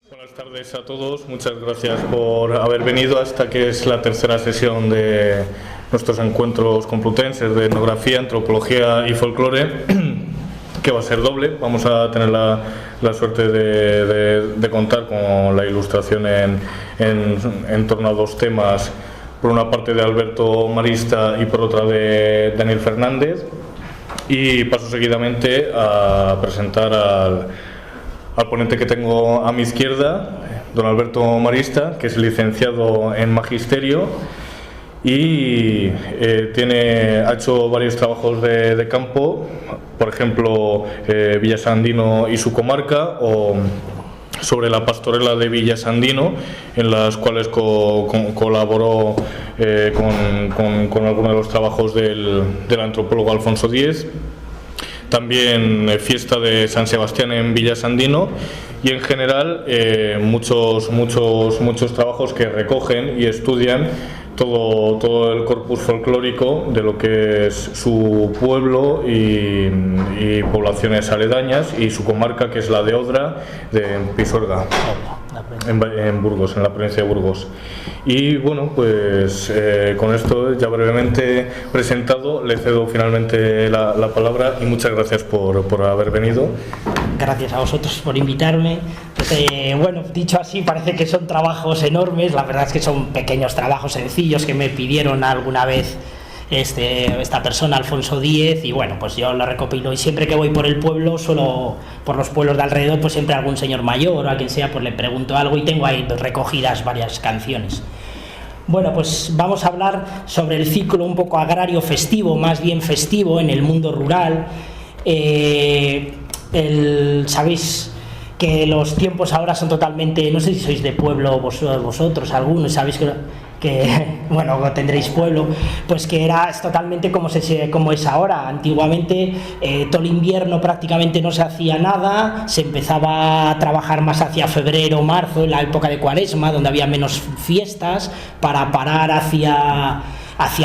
Buenas tardes a todos, muchas gracias por haber venido a esta que es la tercera sesión de nuestros encuentros complutenses de etnografía, antropología y folclore, que va a ser doble. Vamos a tener la suerte de contar con la ilustración en torno a dos temas, por una parte de Alberto Marista y por otra de Daniel Fernández, y paso seguidamente a presentar al ponente que tengo a mi izquierda, don Alberto Marista, que es licenciado en Magisterio y ha hecho varios trabajos de campo, por ejemplo, Villasandino y su comarca, o sobre la pastorela de Villasandino, en las cuales colaboró con algunos de los trabajos del antropólogo Alfonso Díez. También fiesta de San Sebastián en Villasandino, y en general muchos trabajos que recogen y estudian todo el corpus folclórico de lo que es su pueblo y poblaciones aledañas, y su comarca, que es la de Odra, de Pisuerga, en Burgos, en la provincia de Burgos. Y bueno, pues con esto ya brevemente presentado, le cedo finalmente la palabra, y muchas gracias por haber venido. Gracias a vosotros por invitarme. Bueno, dicho así, parece que son trabajos enormes. La verdad es que son pequeños trabajos sencillos que me pidieron alguna vez esta persona, Alfonso Díez, y bueno, pues yo lo recopilo, y siempre que voy por el pueblo, por los pueblos de alrededor, pues siempre a algún señor mayor o a quien sea, pues le pregunto algo, y tengo ahí recogidas varias canciones. Bueno, pues vamos a hablar sobre el ciclo un poco agrario festivo, más bien festivo en el mundo rural. Sabéis que los tiempos ahora son totalmente, no sé si sois de pueblo vosotros, algunos, sabéis que bueno, tendréis pueblo, pues que es totalmente como es ahora. Antiguamente todo el invierno prácticamente no se hacía nada, se empezaba a trabajar más hacia febrero, marzo, en la época de Cuaresma, donde había menos fiestas, para parar hacia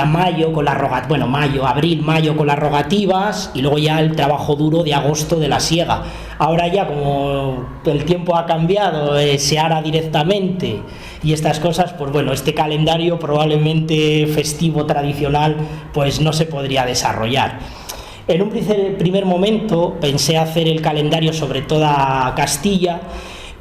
mayo con abril, mayo con las rogativas, y luego ya el trabajo duro de agosto de la siega. Ahora ya, como el tiempo ha cambiado, se ara directamente y estas cosas, pues bueno, este calendario probablemente festivo tradicional pues no se podría desarrollar. En un primer momento pensé hacer el calendario sobre toda Castilla,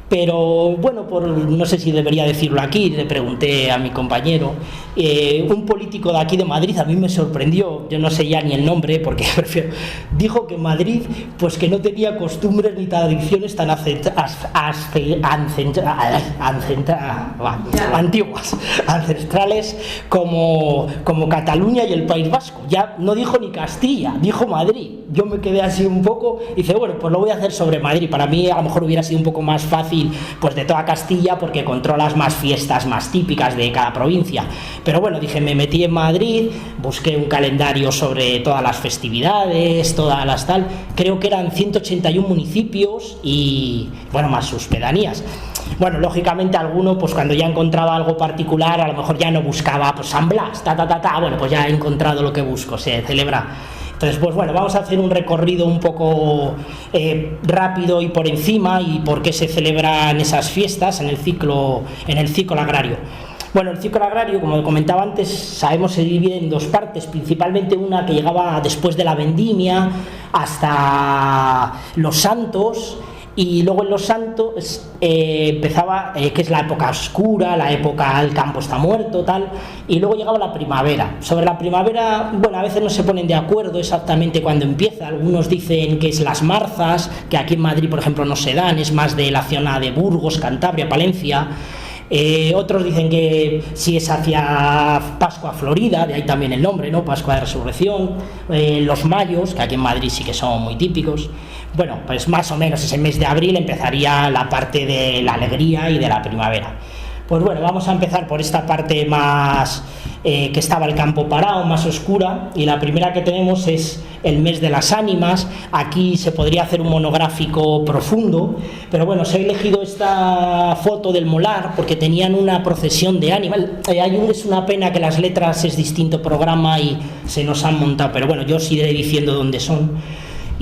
pero bueno, no sé si debería decirlo aquí, le pregunté a mi compañero, un político de aquí de Madrid, a mí me sorprendió, yo no sé ya ni el nombre, porque dijo que Madrid pues que no tenía costumbres ni tradiciones tan antiguas, ancestrales como Cataluña y el País Vasco. Ya no dijo ni Castilla, dijo Madrid. Yo me quedé así un poco y dice, bueno, pues lo voy a hacer sobre Madrid. Para mí a lo mejor hubiera sido un poco más fácil pues de toda Castilla, porque controlas más fiestas más típicas de cada provincia. Pero bueno, dije, me metí en Madrid, busqué un calendario sobre todas las festividades, todas las tal, creo que eran 181 municipios y bueno, más sus pedanías. Bueno, lógicamente alguno, pues cuando ya encontraba algo particular, a lo mejor ya no buscaba pues San Blas, bueno, pues ya he encontrado lo que busco, se celebra. Entonces, pues bueno, vamos a hacer un recorrido un poco rápido y por encima, y por qué se celebran esas fiestas en el ciclo agrario. Bueno, el ciclo agrario, como comentaba antes, sabemos se divide en dos partes, principalmente una que llegaba después de la vendimia hasta los Santos, y luego en los Santos empezaba, que es la época oscura, la época el campo está muerto, tal, y luego llegaba la primavera. Sobre la primavera, bueno, a veces no se ponen de acuerdo exactamente cuándo empieza. Algunos dicen que es las marzas, que aquí en Madrid, por ejemplo, no se dan, es más de la zona de Burgos, Cantabria, Palencia. Otros dicen que si es hacia Pascua Florida, de ahí también el nombre, ¿no? Pascua de Resurrección. Los mayos, que aquí en Madrid sí que son muy típicos. Bueno, pues más o menos ese mes de abril empezaría la parte de la alegría y de la primavera. Pues bueno, vamos a empezar por esta parte más que estaba el campo parado, más oscura, y la primera que tenemos es el mes de las ánimas. Aquí se podría hacer un monográfico profundo, pero bueno, se ha elegido esta foto del Molar porque tenían una procesión de ánimas. Es una pena que las letras es distinto programa y se nos han montado, pero bueno, yo os iré diciendo dónde son.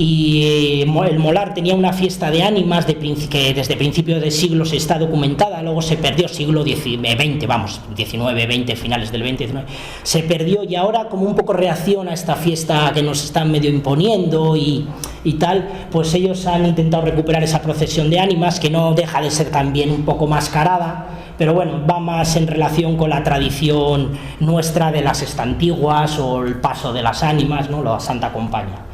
y el Molar tenía una fiesta de ánimas que desde principios de siglo se está documentada, luego se perdió, siglo XX, vamos, 19, 20, finales del 20, 19, se perdió, y ahora como un poco reacción a esta fiesta que nos están medio imponiendo y tal, pues ellos han intentado recuperar esa procesión de ánimas, que no deja de ser también un poco mascarada, pero bueno, va más en relación con la tradición nuestra de las estantiguas o el paso de las ánimas, ¿no? La Santa Compañía.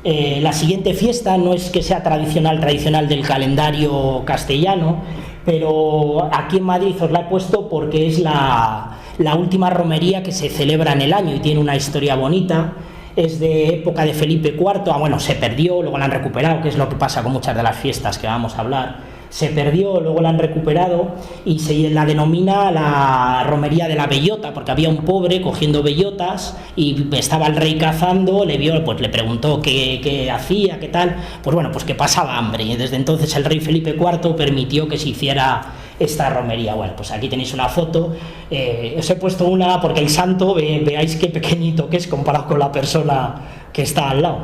La siguiente fiesta no es que sea tradicional del calendario castellano, pero aquí en Madrid os la he puesto porque es la última romería que se celebra en el año y tiene una historia bonita. Es de época de Felipe IV, bueno, se perdió, luego la han recuperado, que es lo que pasa con muchas de las fiestas que vamos a hablar. Se perdió, luego la han recuperado y se la denomina la romería de la bellota, porque había un pobre cogiendo bellotas y estaba el rey cazando, le vio, pues le preguntó qué hacía, qué tal, pues bueno, pues que pasaba hambre, y desde entonces el rey Felipe IV permitió que se hiciera esta romería. Bueno, pues aquí tenéis una foto, os he puesto una porque el santo, veáis qué pequeñito que es comparado con la persona que está al lado.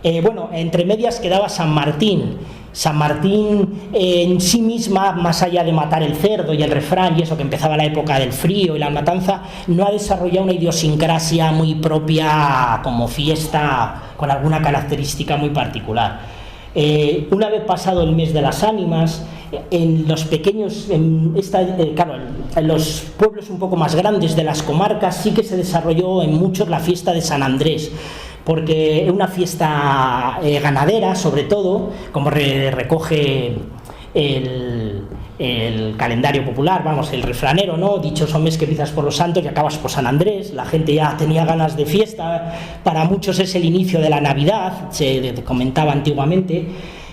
Bueno, entre medias quedaba San Martín. San Martín en sí misma, más allá de matar el cerdo y el refrán y eso, que empezaba la época del frío y la matanza, no ha desarrollado una idiosincrasia muy propia como fiesta con alguna característica muy particular. Una vez pasado el mes de las ánimas, en los pequeños, claro, en los pueblos un poco más grandes de las comarcas sí que se desarrolló en muchos la fiesta de San Andrés, porque es una fiesta ganadera, sobre todo, como recoge el calendario popular, vamos, el refranero, ¿no? Dichoso mes que empiezas por los santos y acabas por San Andrés. La gente ya tenía ganas de fiesta, para muchos es el inicio de la Navidad, se comentaba antiguamente.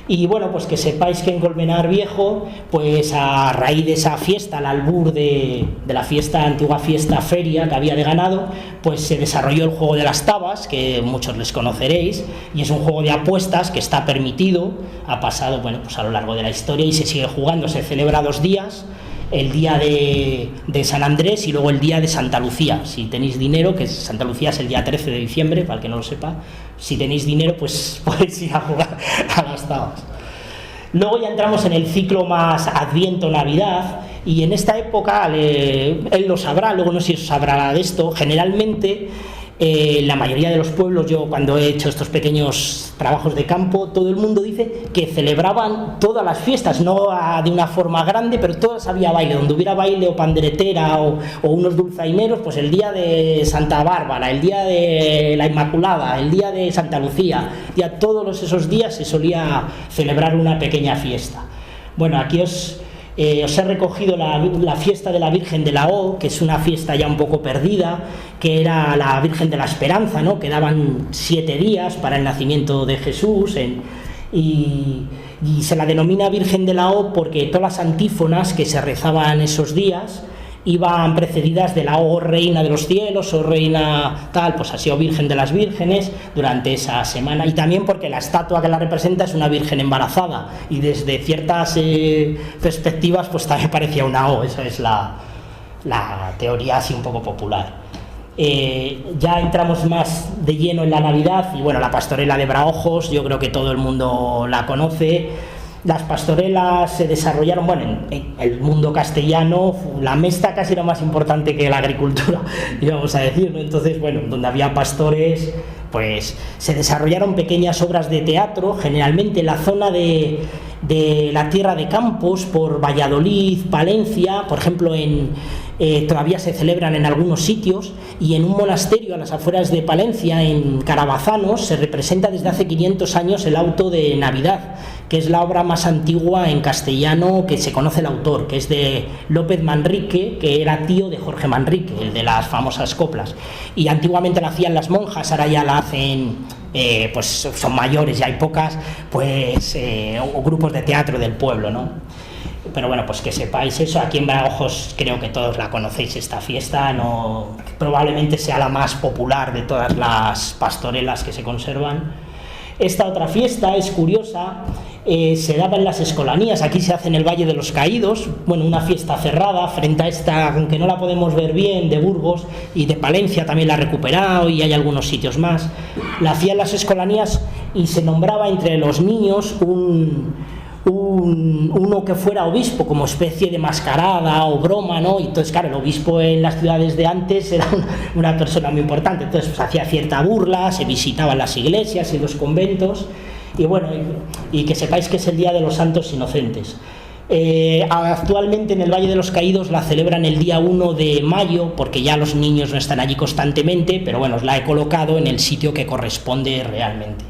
Y bueno, pues que sepáis que en Colmenar Viejo, pues a raíz de esa fiesta, al albur de la fiesta, antigua fiesta feria que había de ganado, pues se desarrolló el juego de las tabas, que muchos les conoceréis, y es un juego de apuestas que está permitido, ha pasado, bueno, pues a lo largo de la historia y se sigue jugando. Se celebra 2 días, el día de San Andrés y luego el día de Santa Lucía. Si tenéis dinero, que Santa Lucía es el día 13 de diciembre, para el que no lo sepa, si tenéis dinero, pues podéis ir a jugar a las tabas. Luego ya entramos en el ciclo más Adviento-Navidad, y en esta época, él lo sabrá, luego no sé si os sabrá de esto, generalmente la mayoría de los pueblos, yo cuando he hecho estos pequeños trabajos de campo, todo el mundo dice que celebraban todas las fiestas, no de una forma grande, pero todas había baile, donde hubiera baile o panderetera o unos dulzaineros, pues el día de Santa Bárbara, el día de la Inmaculada, el día de Santa Lucía, ya todos esos días se solía celebrar una pequeña fiesta. Bueno, aquí os he recogido la fiesta de la Virgen de la O, que es una fiesta ya un poco perdida, que era la Virgen de la Esperanza, ¿no? Que daban 7 días para el nacimiento de Jesús, y se la denomina Virgen de la O porque todas las antífonas que se rezaban esos días iban precedidas de la O Reina de los Cielos, o Reina tal, pues así, o Virgen de las Vírgenes, durante esa semana. Y también porque la estatua que la representa es una virgen embarazada, y desde ciertas perspectivas pues también parecía una O. Esa es la teoría así un poco popular. Ya entramos más de lleno en la Navidad, y bueno, la pastorela de Braojos, yo creo que todo el mundo la conoce. Las pastorelas se desarrollaron, bueno, en el mundo castellano, la mesta casi era más importante que la agricultura, íbamos a decir, ¿no? Entonces, bueno, donde había pastores, pues se desarrollaron pequeñas obras de teatro, generalmente en la zona de la Tierra de Campos, por Valladolid, Palencia, por ejemplo, todavía se celebran en algunos sitios, y en un monasterio a las afueras de Palencia, en Carabazanos, se representa desde hace 500 años el auto de Navidad, que es la obra más antigua en castellano que se conoce el autor, que es de López Manrique, que era tío de Jorge Manrique, el de las famosas coplas, y antiguamente la hacían las monjas, ahora ya la hacen, pues son mayores, ya hay pocas, pues o grupos de teatro del pueblo, ¿no? Pero bueno, pues que sepáis eso. Aquí en Braojos creo que todos la conocéis, esta fiesta, probablemente sea la más popular de todas las pastorelas que se conservan. Esta otra fiesta es curiosa, se daba en las Escolanías, aquí se hace en el Valle de los Caídos, bueno, una fiesta cerrada frente a esta, aunque no la podemos ver bien, de Burgos, y de Palencia también la ha recuperado, y hay algunos sitios más. La hacía en las Escolanías y se nombraba entre los niños uno que fuera obispo, como especie de mascarada o broma, ¿no? Y entonces, claro, el obispo en las ciudades de antes era una persona muy importante, entonces pues, hacía cierta burla, se visitaban las iglesias y los conventos, y bueno, y que sepáis que es el Día de los Santos Inocentes. Actualmente en el Valle de los Caídos la celebran el día 1 de mayo, porque ya los niños no están allí constantemente, pero bueno, os la he colocado en el sitio que corresponde realmente.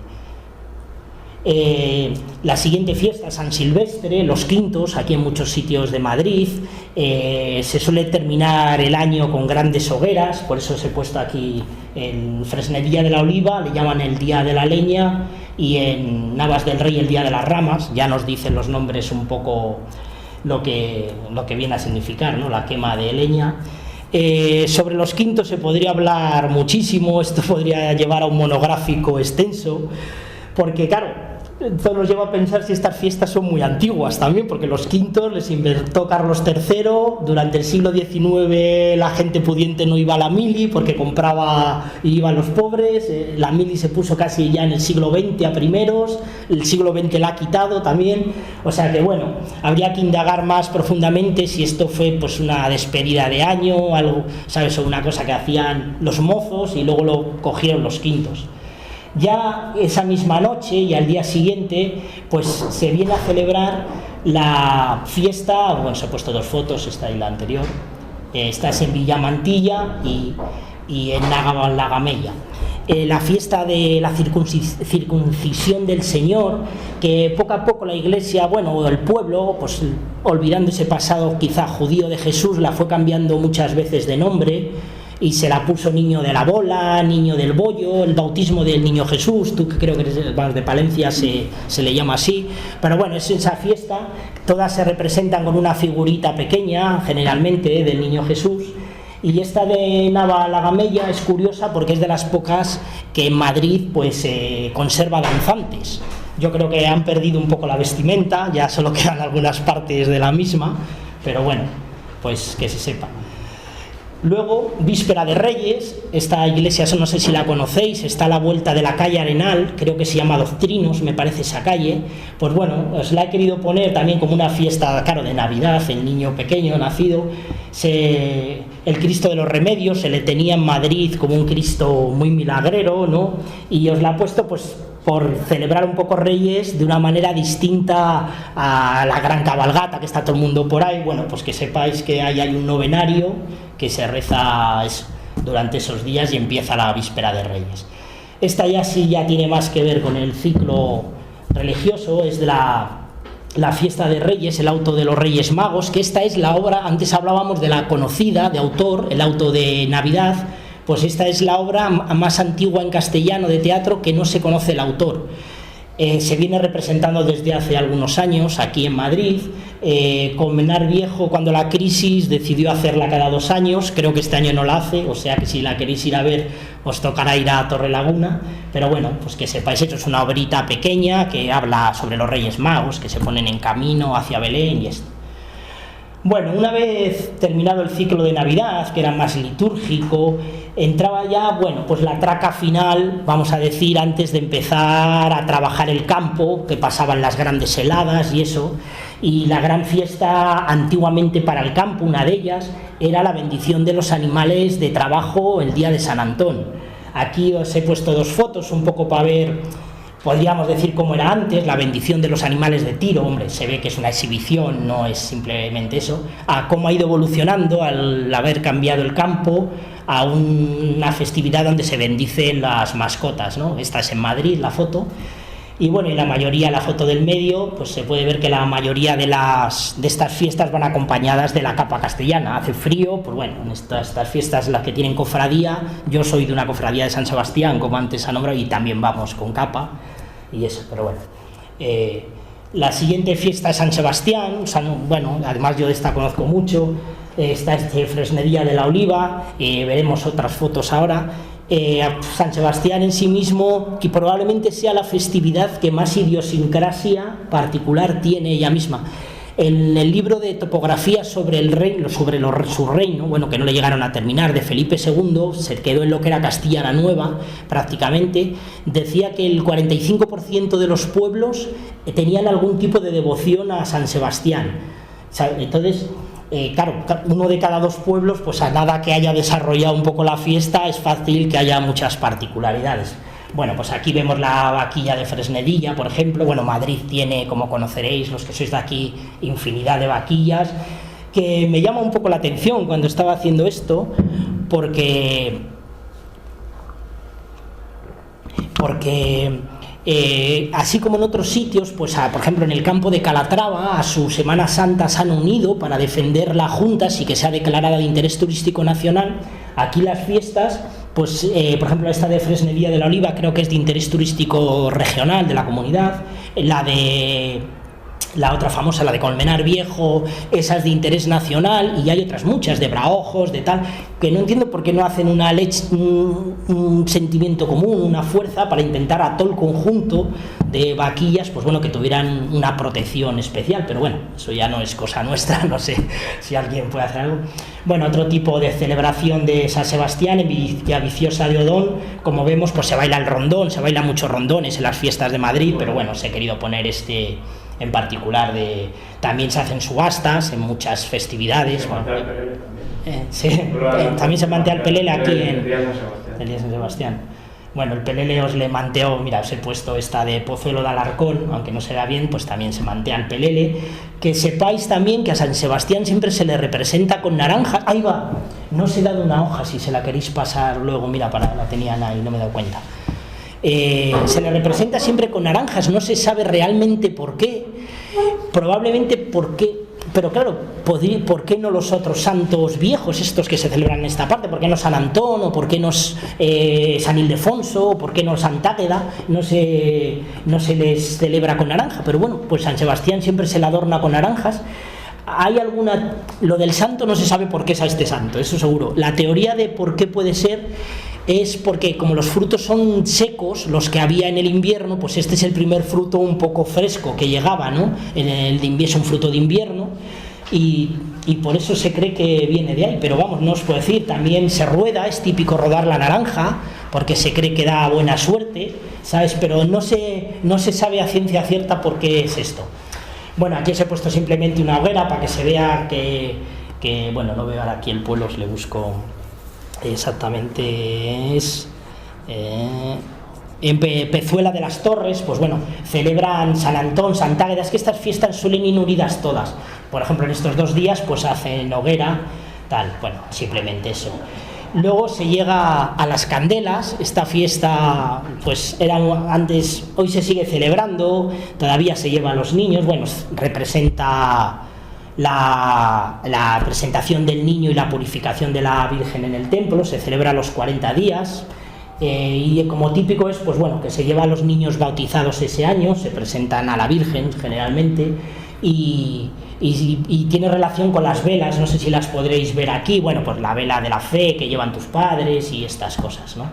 La siguiente fiesta, San Silvestre, los Quintos, aquí en muchos sitios de Madrid. Se suele terminar el año con grandes hogueras, por eso os he puesto aquí en Fresnedilla de la Oliva, le llaman el Día de la Leña, y en Navas del Rey el Día de las Ramas. Ya nos dicen los nombres un poco lo que viene a significar, ¿no? La quema de leña. Sobre los Quintos se podría hablar muchísimo, esto podría llevar a un monográfico extenso, porque claro, esto nos lleva a pensar si estas fiestas son muy antiguas también, porque los Quintos les inventó Carlos III. Durante el siglo XIX la gente pudiente no iba a la mili porque compraba y iban los pobres. La mili se puso casi ya en el siglo XX a primeros, el siglo XX la ha quitado también, o sea que bueno, habría que indagar más profundamente si esto fue pues una despedida de año, algo, ¿sabes? O una cosa que hacían los mozos y luego lo cogieron los Quintos. Ya esa misma noche y al día siguiente pues se viene a celebrar la fiesta, bueno, os he puesto dos fotos, esta y la anterior, esta es en Villamantilla y en la Gamella. La fiesta de la circuncisión del Señor, que poco a poco la Iglesia, bueno, el pueblo, pues olvidando ese pasado quizá judío de Jesús, la fue cambiando muchas veces de nombre, y se la puso Niño de la Bola, Niño del Bollo, el bautismo del Niño Jesús, tú que creo que eres de Palencia se le llama así, pero bueno, es esa fiesta, todas se representan con una figurita pequeña, generalmente, del Niño Jesús, y esta de Nava-la-Gamella es curiosa porque es de las pocas que en Madrid pues conserva danzantes. Yo creo que han perdido un poco la vestimenta, ya solo quedan algunas partes de la misma, pero bueno, pues que se sepa. Luego, Víspera de Reyes, esta iglesia, no sé si la conocéis, está a la vuelta de la calle Arenal, creo que se llama Doctrinos, me parece esa calle. Pues bueno, os la he querido poner también como una fiesta, claro, de Navidad, el niño pequeño nacido. El Cristo de los Remedios se le tenía en Madrid como un Cristo muy milagrero, ¿no? Y os la he puesto pues por celebrar un poco Reyes de una manera distinta a la gran cabalgata que está todo el mundo por ahí. Bueno, pues que sepáis que hay un novenario que se reza durante esos días y empieza la Víspera de Reyes. Esta ya sí ya tiene más que ver con el ciclo religioso, es de la fiesta de Reyes, el auto de los Reyes Magos, que esta es la obra, antes hablábamos de la conocida, de autor, el auto de Navidad, pues esta es la obra más antigua en castellano de teatro que no se conoce el autor. Se viene representando desde hace algunos años aquí en Madrid. Colmenar Viejo, cuando la crisis, decidió hacerla cada 2 años, creo que este año no la hace, o sea que si la queréis ir a ver os tocará ir a Torrelaguna, pero bueno, pues que sepáis, esto es una obrita pequeña que habla sobre los Reyes Magos que se ponen en camino hacia Belén y esto. Bueno, una vez terminado el ciclo de Navidad, que era más litúrgico, entraba ya, bueno, pues la traca final, vamos a decir, antes de empezar a trabajar el campo, que pasaban las grandes heladas y eso, y la gran fiesta antiguamente para el campo, una de ellas, era la bendición de los animales de trabajo el día de San Antón. Aquí os he puesto 2 fotos, un poco para ver, podríamos decir cómo era antes, la bendición de los animales de tiro. Hombre, se ve que es una exhibición, no es simplemente eso, a cómo ha ido evolucionando al haber cambiado el campo a una festividad donde se bendicen las mascotas, ¿no? Esta es en Madrid, la foto. Y bueno, y la mayoría, la foto del medio, pues se puede ver que la mayoría de estas fiestas van acompañadas de la capa castellana. Hace frío, pues bueno, en estas fiestas las que tienen cofradía, yo soy de una cofradía de San Sebastián, como antes ha nombrado, y también vamos con capa, y eso, pero bueno. La siguiente fiesta es San Sebastián, bueno, además yo de esta conozco mucho, esta es de Fresnedilla de la Oliva, veremos otras fotos ahora. San Sebastián en sí mismo, que probablemente sea la festividad que más idiosincrasia particular tiene ella misma. En el libro de topografía sobre el reino, su reino, bueno, que no le llegaron a terminar, de Felipe II, se quedó en lo que era Castilla la Nueva, prácticamente, decía que el 45% de los pueblos tenían algún tipo de devoción a San Sebastián. Entonces, claro, uno de cada 2 pueblos, pues a nada que haya desarrollado un poco la fiesta, es fácil que haya muchas particularidades. Bueno, pues aquí vemos la vaquilla de Fresnedilla, por ejemplo. Bueno, Madrid tiene, como conoceréis, los que sois de aquí, infinidad de vaquillas, que me llama un poco la atención cuando estaba haciendo esto, porque así como en otros sitios, pues por ejemplo en el campo de Calatrava, a su Semana Santa se han unido para defender la Junta, sí que sea declarada de interés turístico nacional. Aquí las fiestas, pues por ejemplo esta de Fresnedilla de la Oliva creo que es de interés turístico regional de la comunidad, la otra famosa, la de Colmenar Viejo, esa es de interés nacional, y hay otras muchas, de Braojos, de tal, que no entiendo por qué no hacen un sentimiento común, una fuerza para intentar a todo el conjunto de vaquillas, pues bueno, que tuvieran una protección especial, pero bueno, eso ya no es cosa nuestra, no sé si alguien puede hacer algo. Bueno, otro tipo de celebración de San Sebastián en Villaviciosa de Odón, como vemos, pues se baila el rondón, se baila muchos rondones en las fiestas de Madrid, pero bueno, se he querido poner en particular. También se hacen subastas en muchas festividades. También se mantea el pelele aquí en el día de San Sebastián. Bueno, el pelele os le manteo, mira, os he puesto esta de Pozuelo de Alarcón, aunque no se vea bien, pues también se mantea el pelele. Que sepáis también que a San Sebastián siempre se le representa con naranjas. Ahí va, no os he dado una hoja, si se la queréis pasar luego, mira, la tenían ahí, no me he dado cuenta. Se le representa siempre con naranjas, no se sabe realmente por qué, probablemente por qué, pero claro, ¿por qué no los otros santos viejos, estos que se celebran en esta parte? ¿Por qué no San Antón, o por qué no San Ildefonso, o por qué no Santa Águeda? No se les celebra con naranja, pero bueno, pues San Sebastián siempre se le adorna con naranjas. Lo del santo no se sabe por qué es a este santo, eso seguro. La teoría de por qué puede ser es porque como los frutos son secos, los que había en el invierno, pues este es el primer fruto un poco fresco que llegaba, ¿no? En el de invierno, es un fruto de invierno, y por eso se cree que viene de ahí. Pero vamos, no os puedo decir, también se rueda, es típico rodar la naranja, porque se cree que da buena suerte, ¿sabes? Pero no se sabe a ciencia cierta por qué es esto. Bueno, aquí os he puesto simplemente una hoguera para que se vea que bueno, no veo ahora aquí el pueblo, os le busco exactamente, es en Pezuela de las Torres, pues bueno, celebran San Antón, Santa Águeda. Es que estas fiestas suelen ir unidas todas. Por ejemplo, en estos 2 días pues hacen hoguera, tal, bueno, simplemente eso. Luego se llega a las Candelas. Esta fiesta pues era antes, hoy se sigue celebrando, todavía se lleva a los niños. Bueno, representa la presentación del niño y la purificación de la Virgen en el templo. Se celebra a los 40 días, y como típico es pues bueno, que se lleva a los niños bautizados ese año, se presentan a la Virgen generalmente, y tiene relación con las velas, no sé si las podréis ver aquí. Bueno, pues la vela de la fe que llevan tus padres y estas cosas, ¿no?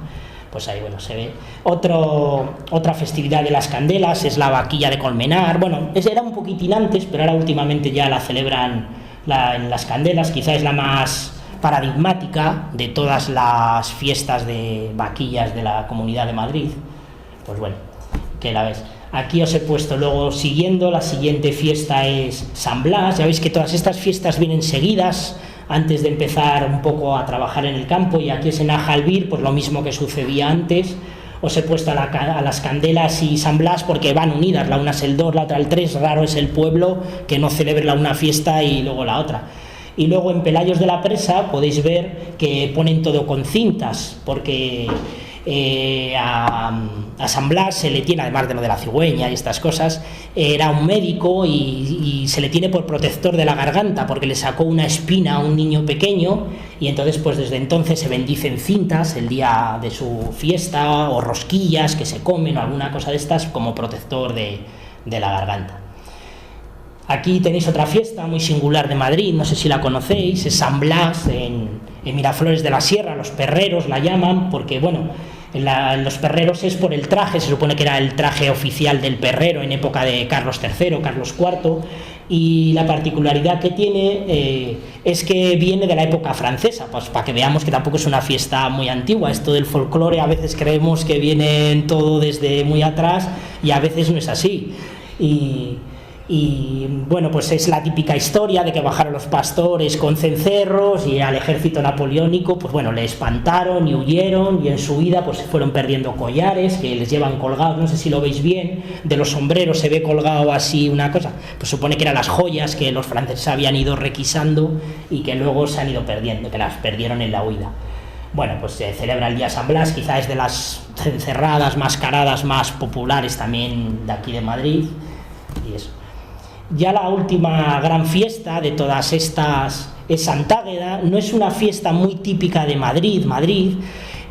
Pues ahí, bueno, se ve. Otra festividad de las Candelas es la vaquilla de Colmenar. Bueno, era un poquitín antes, pero ahora últimamente ya la celebran en las Candelas. Quizá es la más paradigmática de todas las fiestas de vaquillas de la Comunidad de Madrid. Pues bueno, que la ves. Aquí os he puesto luego, siguiendo, la siguiente fiesta es San Blas. Ya veis que todas estas fiestas vienen seguidas antes de empezar un poco a trabajar en el campo, y aquí es en Ajalbir, pues lo mismo que sucedía antes. Os he puesto a las Candelas y San Blas porque van unidas, la una es el 2, la otra el 3, raro es el pueblo que no celebre la una fiesta y luego la otra. Y luego en Pelayos de la Presa podéis ver que ponen todo con cintas, porque a San Blas se le tiene, además de lo de la cigüeña y estas cosas, era un médico y se le tiene por protector de la garganta, porque le sacó una espina a un niño pequeño, y entonces pues desde entonces se bendicen cintas el día de su fiesta, o rosquillas que se comen o alguna cosa de estas como protector de la garganta. Aquí tenéis otra fiesta muy singular de Madrid, no sé si la conocéis, es San Blas, en Miraflores de la Sierra, los perreros la llaman, porque bueno, los perreros es por el traje, se supone que era el traje oficial del perrero en época de Carlos III, Carlos IV, y la particularidad que tiene es que viene de la época francesa, pues para que veamos que tampoco es una fiesta muy antigua. Esto del folclore a veces creemos que viene todo desde muy atrás y a veces no es así. Y bueno, pues es la típica historia de que bajaron los pastores con cencerros y al ejército napoleónico pues bueno, le espantaron y huyeron, y en su huida pues fueron perdiendo collares que les llevan colgados, no sé si lo veis bien, de los sombreros se ve colgado así una cosa, pues supone que eran las joyas que los franceses habían ido requisando y que luego se han ido perdiendo, que las perdieron en la huida. Bueno, pues se celebra el día San Blas, quizás es de las cencerradas, mascaradas más populares también de aquí de Madrid, y eso. Ya la última gran fiesta de todas estas es Santa Águeda. No es una fiesta muy típica de Madrid.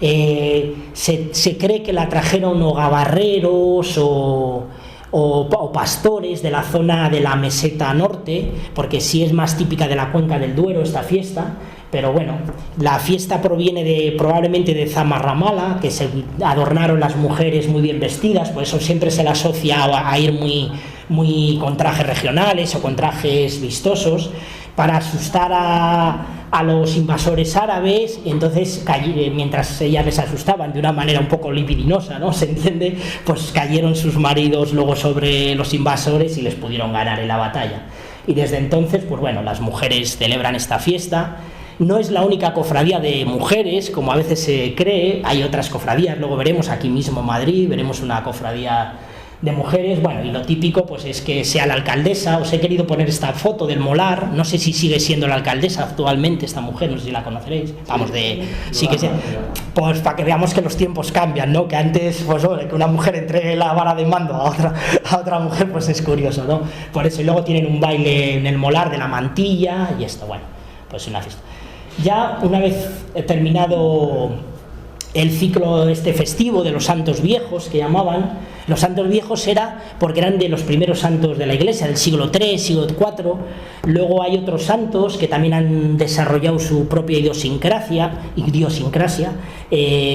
Se cree que la trajeron o gabarreros o pastores de la zona de la meseta norte, porque sí es más típica de la cuenca del Duero esta fiesta. Pero bueno, la fiesta proviene probablemente de Zamarramala, que se adornaron las mujeres muy bien vestidas, por eso siempre se la asocia a ir muy con trajes regionales o con trajes vistosos, para asustar a los invasores árabes, y entonces mientras ellas les asustaban de una manera un poco libidinosa, ¿no? Se entiende, pues cayeron sus maridos luego sobre los invasores y les pudieron ganar en la batalla. Y desde entonces, pues bueno, las mujeres celebran esta fiesta. No es la única cofradía de mujeres, como a veces se cree, hay otras cofradías, luego veremos aquí mismo en Madrid, veremos una cofradía de mujeres, bueno, y lo típico pues es que sea la alcaldesa. Os he querido poner esta foto del Molar, no sé si sigue siendo la alcaldesa actualmente esta mujer, no sé si la conoceréis, vamos, sí que sea, pues para que veamos que los tiempos cambian, ¿no? Que antes, pues hombre, que una mujer entregue la vara de mando a otra mujer, pues es curioso, ¿no? Por eso, y luego tienen un baile en el Molar de la mantilla y esto, bueno, pues una fiesta. Ya una vez terminado el ciclo festivo de los santos viejos, que llamaban, los santos viejos era porque eran de los primeros santos de la Iglesia, del siglo III, siglo IV. Luego hay otros santos que también han desarrollado su propia idiosincrasia,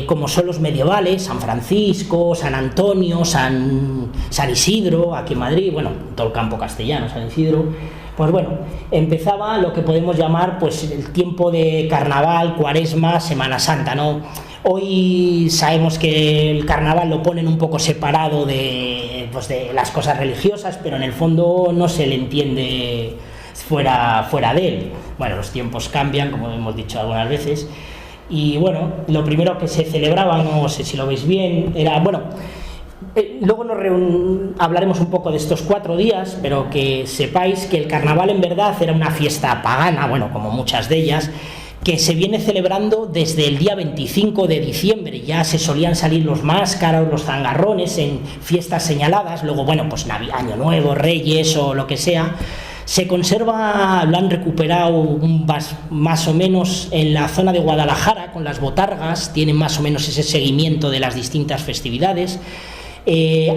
como son los medievales, San Francisco, San Antonio, San Isidro, aquí en Madrid, bueno, todo el campo castellano, San Isidro. Pues bueno, empezaba lo que podemos llamar pues el tiempo de carnaval, cuaresma, Semana Santa, ¿no? Hoy sabemos que el carnaval lo ponen un poco separado de las cosas religiosas, pero en el fondo no se le entiende fuera de él. Bueno, los tiempos cambian, como hemos dicho algunas veces, y bueno, lo primero que se celebraba, no sé si lo veis bien, era, bueno, luego hablaremos un poco de estos 4 días, pero que sepáis que el carnaval en verdad era una fiesta pagana, bueno, como muchas de ellas, que se viene celebrando desde el día 25 de diciembre. Ya se solían salir los máscaros, los zangarrones en fiestas señaladas, luego, bueno, pues Año Nuevo, Reyes o lo que sea. Se conserva, lo han recuperado más o menos en la zona de Guadalajara, con las botargas, tienen más o menos ese seguimiento de las distintas festividades.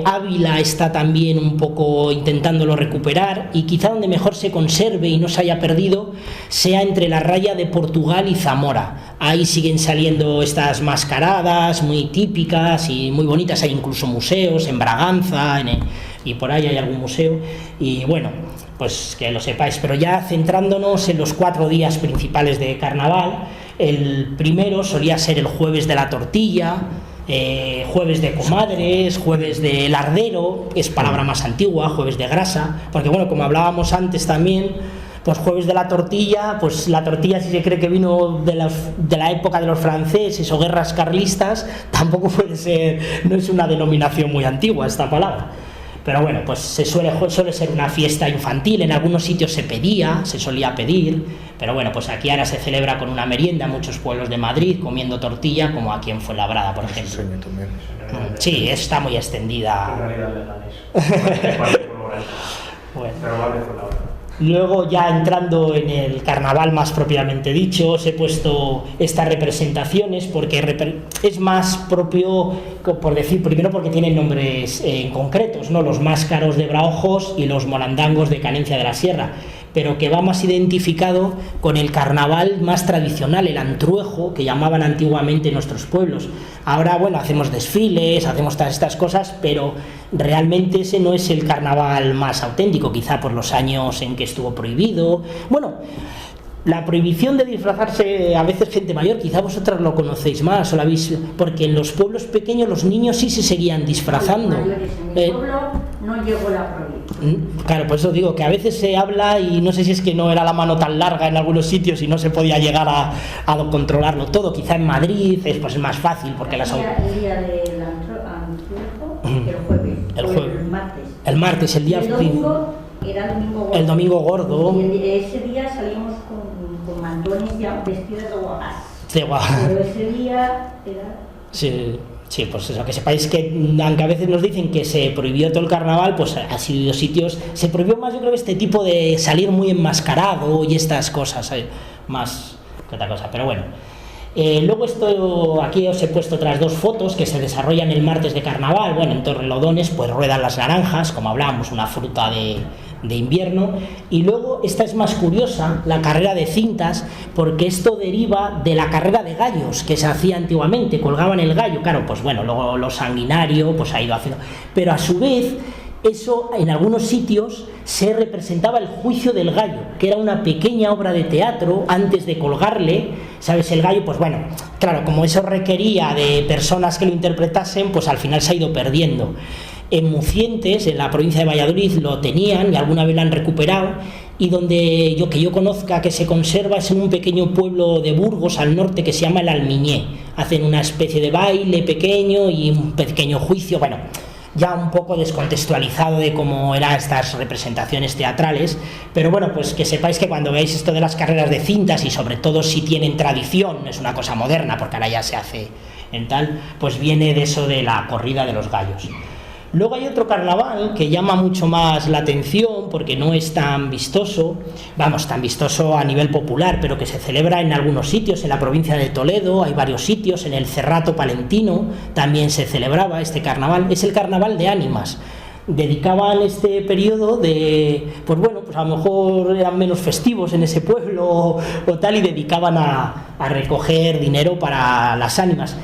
Ávila está también un poco intentándolo recuperar, y quizá donde mejor se conserve y no se haya perdido sea entre la raya de Portugal y Zamora. Ahí siguen saliendo estas mascaradas muy típicas y muy bonitas, hay incluso museos en Braganza y por ahí hay algún museo, y bueno, pues que lo sepáis. Pero ya centrándonos en los 4 días principales de carnaval, el primero solía ser el jueves de la tortilla, jueves de comadres, jueves de lardero, que es palabra más antigua, jueves de grasa, porque bueno, como hablábamos antes también, pues jueves de la tortilla, pues la tortilla, si se cree que vino de la época de los franceses o guerras carlistas, tampoco puede ser, no es una denominación muy antigua esta palabra. Pero bueno, pues suele ser una fiesta infantil, en algunos sitios se solía pedir, pero bueno, pues aquí ahora se celebra con una merienda en muchos pueblos de Madrid, comiendo tortilla, como aquí en Fuenlabrada, por ejemplo. Sí, está muy extendida. Bueno. Luego, ya entrando en el carnaval más propiamente dicho, os he puesto estas representaciones porque es más propio, por decir, primero porque tienen nombres concretos, ¿no? Los máscaros de Braojos y los molandangos de Canencia de la Sierra, pero que va más identificado con el carnaval más tradicional, el antruejo, que llamaban antiguamente en nuestros pueblos. Ahora, bueno, hacemos desfiles, hacemos todas estas cosas, pero realmente ese no es el carnaval más auténtico, quizá por los años en que estuvo prohibido. Bueno, la prohibición de disfrazarse, a veces gente mayor, quizá vosotras lo conocéis más, o lo habéis, porque en los pueblos pequeños los niños sí se seguían disfrazando. En mi pueblo no llegó la prohibición. Claro, por eso digo que a veces se habla y no sé si es que no era la mano tan larga en algunos sitios y no se podía llegar a controlarlo todo. Quizá en Madrid es más fácil porque el día del antruejo, el jueves. El martes, el día. El domingo era el domingo gordo. El domingo gordo. Y ese día salimos con mantones ya vestidos de guapas. Sí, guau. Pero ese día era. Sí, pues eso, que sepáis que aunque a veces nos dicen que se prohibió todo el carnaval, pues ha sido sitios, se prohibió más, yo creo, este tipo de salir muy enmascarado y estas cosas, más que otra cosa, pero bueno. Luego aquí os he puesto otras dos fotos que se desarrollan el martes de carnaval. Bueno, en Torrelodones pues ruedan las naranjas, como hablábamos, una fruta de invierno. Y luego esta es más curiosa, la carrera de cintas, porque esto deriva de la carrera de gallos que se hacía antiguamente, colgaban el gallo, claro, pues bueno, luego lo sanguinario pues ha ido haciendo, pero a su vez eso en algunos sitios se representaba el juicio del gallo, que era una pequeña obra de teatro antes de colgarle, ¿sabes? El gallo, pues bueno, claro, como eso requería de personas que lo interpretasen, pues al final se ha ido perdiendo. En Mucientes, en la provincia de Valladolid, lo tenían y alguna vez lo han recuperado, y donde que yo conozca que se conserva es en un pequeño pueblo de Burgos al norte que se llama El Almiñé. Hacen una especie de baile pequeño y un pequeño juicio, bueno, ya un poco descontextualizado de cómo eran estas representaciones teatrales, pero bueno, pues que sepáis que cuando veáis esto de las carreras de cintas, y sobre todo si tienen tradición, no es una cosa moderna porque ahora ya se hace en tal, pues viene de eso de la corrida de los gallos. Luego hay otro carnaval que llama mucho más la atención porque no es tan vistoso, tan vistoso a nivel popular, pero que se celebra en algunos sitios. En la provincia de Toledo hay varios sitios, en el Cerrato Palentino también se celebraba este carnaval, es el carnaval de ánimas. Dedicaban este periodo pues a lo mejor eran menos festivos en ese pueblo o tal, y dedicaban a recoger dinero para las ánimas.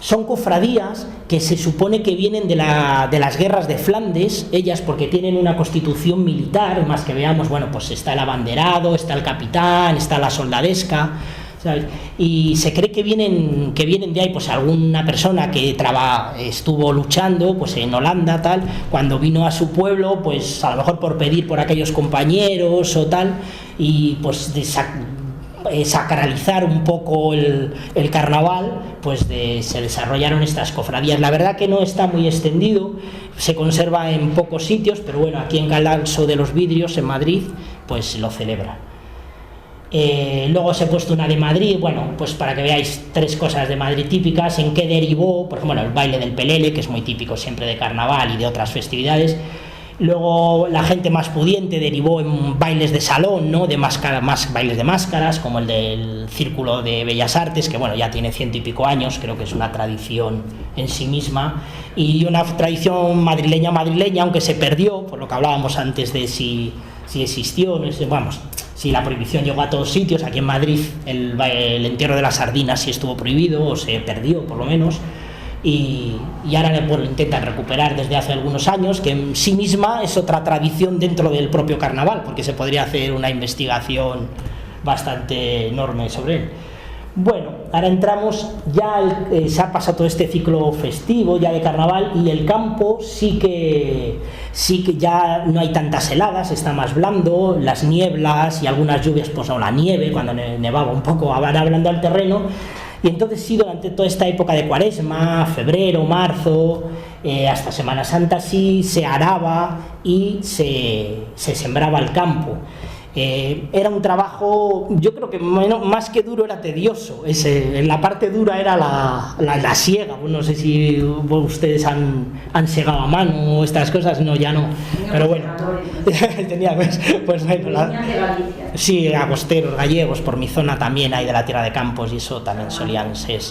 Son cofradías que se supone que vienen de las guerras de Flandes, ellas porque tienen una constitución militar, más que veamos, bueno, pues está el abanderado, está el capitán, está la soldadesca, ¿sabes? Y se cree que vienen de ahí, pues alguna persona que estuvo luchando pues en Holanda, tal, cuando vino a su pueblo, pues a lo mejor por pedir por aquellos compañeros o tal, y pues sacralizar un poco el carnaval, pues se desarrollaron estas cofradías. La verdad que no está muy extendido, se conserva en pocos sitios, pero bueno, aquí en Galalso de los Vidrios, en Madrid, pues lo celebra. Luego os he puesto una de Madrid, bueno, pues para que veáis tres cosas de Madrid típicas, en qué derivó, por ejemplo, el baile del pelele, que es muy típico siempre de carnaval y de otras festividades. Luego la gente más pudiente derivó en bailes de salón, ¿no? Más bailes de máscaras, como el del Círculo de Bellas Artes, que bueno, ya tiene 100 y pico años, creo que es una tradición en sí misma, y una tradición madrileña, aunque se perdió, por lo que hablábamos antes de si existió, no sé, vamos, si la prohibición llegó a todos sitios. Aquí en Madrid el entierro de las sardinas sí estuvo prohibido, o se perdió por lo menos, y ahora lo intentan recuperar desde hace algunos años, que en sí misma es otra tradición dentro del propio carnaval, porque se podría hacer una investigación bastante enorme sobre él. Bueno, ahora entramos, ya se ha pasado todo este ciclo festivo ya de carnaval, y el campo sí que ya no hay tantas heladas, está más blando, las nieblas y algunas lluvias, pues o la nieve, cuando nevaba un poco, va blando al terreno. Y entonces sí, durante toda esta época de Cuaresma, febrero, marzo, hasta Semana Santa, sí se araba y se sembraba el campo. Era un trabajo, yo creo que más que duro era tedioso. La parte dura era la siega. No sé si ustedes han segado a mano o estas cosas, no, ya no. Pero bueno, tenía, pues bueno, sí, agosteros, gallegos, por mi zona también hay de la Tierra de Campos y eso también solían ser.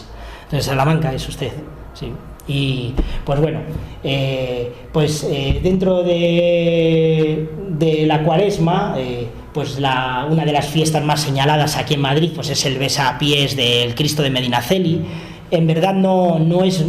Entonces, Salamanca es usted, sí. Y pues bueno, dentro de la Cuaresma, pues una de las fiestas más señaladas aquí en Madrid pues es el besapiés del Cristo de Medinaceli. En verdad no es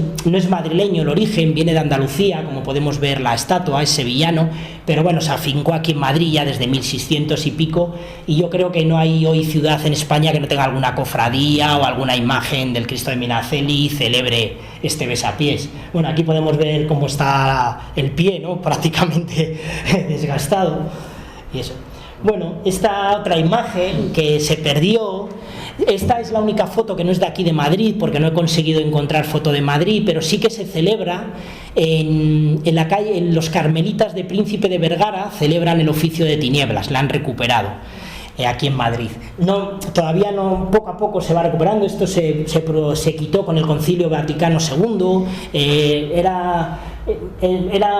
madrileño el origen, viene de Andalucía, como podemos ver la estatua, es sevillano, pero bueno, se afincó aquí en Madrid ya desde 1600 y pico, y yo creo que no hay hoy ciudad en España que no tenga alguna cofradía o alguna imagen del Cristo de Medinaceli y celebre este besapiés. Bueno, aquí podemos ver cómo está el pie, ¿no? Prácticamente desgastado y eso. Bueno, esta otra imagen que se perdió, esta es la única foto que no es de aquí de Madrid, porque no he conseguido encontrar foto de Madrid, pero sí que se celebra en la calle, en los Carmelitas de Príncipe de Vergara, celebran el oficio de tinieblas, la han recuperado aquí en Madrid. Todavía no, poco a poco se va recuperando. Esto se quitó con el Concilio Vaticano II. Era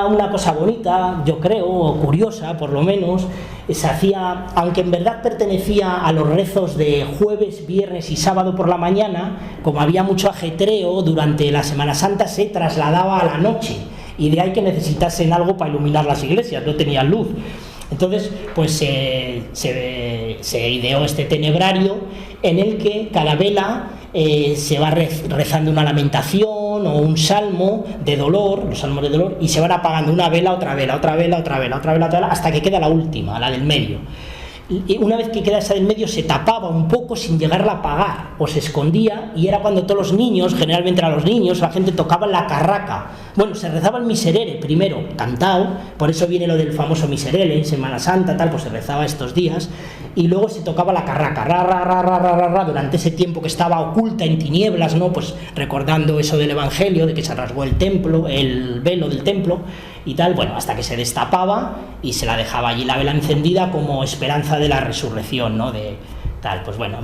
una cosa bonita, yo creo, o curiosa por lo menos. Se hacía, aunque en verdad pertenecía a los rezos de jueves, viernes y sábado por la mañana, como había mucho ajetreo durante la Semana Santa, se trasladaba a la noche, y de ahí que necesitasen algo para iluminar las iglesias, no tenían luz. Entonces, pues se ideó este tenebrario en el que cada vela se va rezando una lamentación o un salmo de dolor, los salmos de dolor, y se van apagando una vela, otra vela, otra vela, otra vela, otra vela, otra vela, hasta que queda la última, la del medio. Y una vez que queda esa del medio se tapaba un poco sin llegarla a apagar, o se escondía, y era cuando todos los niños, generalmente eran los niños, la gente tocaba la carraca. Bueno, se rezaba el miserere primero, cantado, por eso viene lo del famoso miserere, en Semana Santa, tal, pues se rezaba estos días, y luego se tocaba la carraca, ra, ra, ra, ra, ra, ra, ra, durante ese tiempo que estaba oculta en tinieblas, ¿no? Pues recordando eso del Evangelio, de que se rasgó el templo, el velo del templo, y tal, bueno, hasta que se destapaba y se la dejaba allí la vela encendida como esperanza de la resurrección, ¿no? De tal, pues bueno,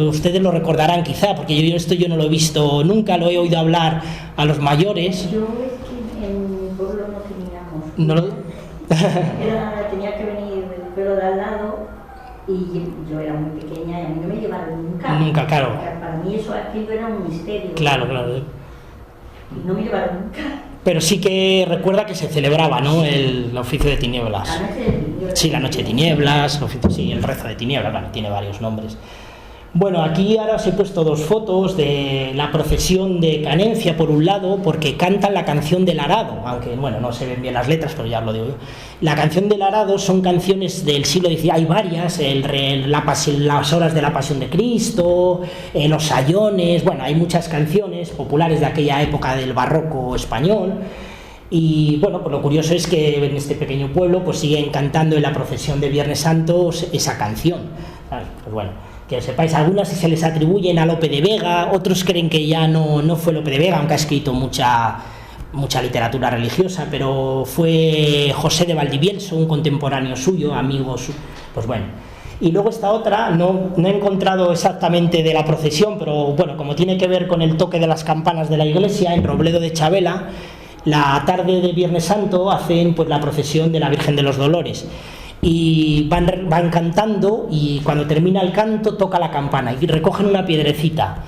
ustedes lo recordarán quizá, porque yo no lo he visto nunca, lo he oído hablar a los mayores. Yo es que en mi pueblo no teníamos. No lo... tenía que venir del pueblo de al lado, y yo era muy pequeña y a mí no me llevaron nunca. Nunca, claro. Para mí aquello era un misterio. Claro, claro. Y no me llevaron nunca. Pero sí que recuerda que se celebraba, ¿no? El oficio de tinieblas. La noche de tinieblas. Sí, la noche de tinieblas, sí, el rezo de tinieblas, bueno, tiene varios nombres. Bueno, aquí ahora os he puesto dos fotos de la procesión de Canencia, por un lado, porque cantan la canción del arado, aunque, bueno, no se ven bien las letras, pero ya os lo digo yo. La canción del arado son canciones del siglo XIX, hay varias, las horas de la Pasión de Cristo, los sayones, bueno, hay muchas canciones populares de aquella época del barroco español. Y bueno, pues lo curioso es que en este pequeño pueblo pues siguen cantando en la procesión de Viernes Santo esa canción. Pues bueno, que sepáis, algunas se les atribuyen a Lope de Vega, otros creen que ya no fue Lope de Vega, aunque ha escrito mucha literatura religiosa, pero fue José de Valdivielso, un contemporáneo suyo, amigo suyo, pues bueno. Y luego esta otra, no he encontrado exactamente de la procesión, pero bueno, como tiene que ver con el toque de las campanas de la iglesia, en Robledo de Chabela, la tarde de Viernes Santo hacen pues la procesión de la Virgen de los Dolores. Y van cantando, y cuando termina el canto toca la campana y recogen una piedrecita,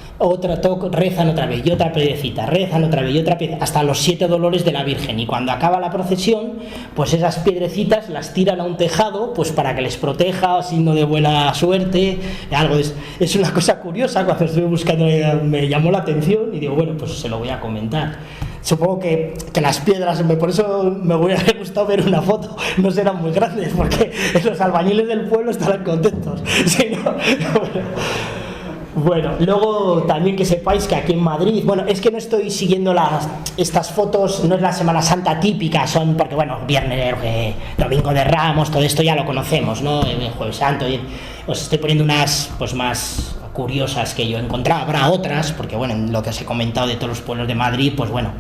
rezan otra vez y otra piedrecita, rezan otra vez y otra piedrecita, hasta los 7 dolores de la Virgen. Y cuando acaba la procesión, pues esas piedrecitas las tiran a un tejado, pues para que les proteja, signo de buena suerte, algo. Es una cosa curiosa, cuando estuve buscando me llamó la atención y digo, bueno, pues se lo voy a comentar. Supongo que las piedras, por eso me hubiera gustado ver una foto, no serán muy grandes, porque los albañiles del pueblo estarán contentos. ¿Sí, no? Bueno, luego también que sepáis que aquí en Madrid, bueno, es que no estoy siguiendo estas fotos, no es la Semana Santa típica, son porque, bueno, viernes, domingo de Ramos, todo esto ya lo conocemos, ¿no? El Jueves Santo, y os estoy poniendo unas, pues más curiosas que yo he encontrado, habrá otras, porque bueno, en lo que os he comentado de todos los pueblos de Madrid, pues bueno,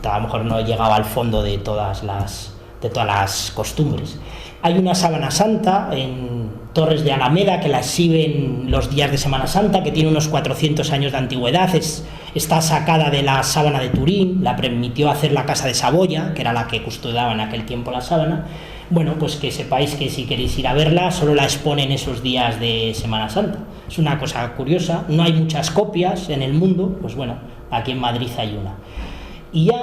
a lo mejor no he llegado al fondo de todas las costumbres. Hay una sábana santa Torres de Alameda, que la exhiben los días de Semana Santa, que tiene unos 400 años de antigüedad. Está sacada de la sábana de Turín, la permitió hacer la Casa de Saboya, que era la que custodiaba en aquel tiempo la sábana. Bueno, pues que sepáis que si queréis ir a verla, solo la exponen esos días de Semana Santa. Es una cosa curiosa, no hay muchas copias en el mundo, pues bueno, aquí en Madrid hay una. Y ya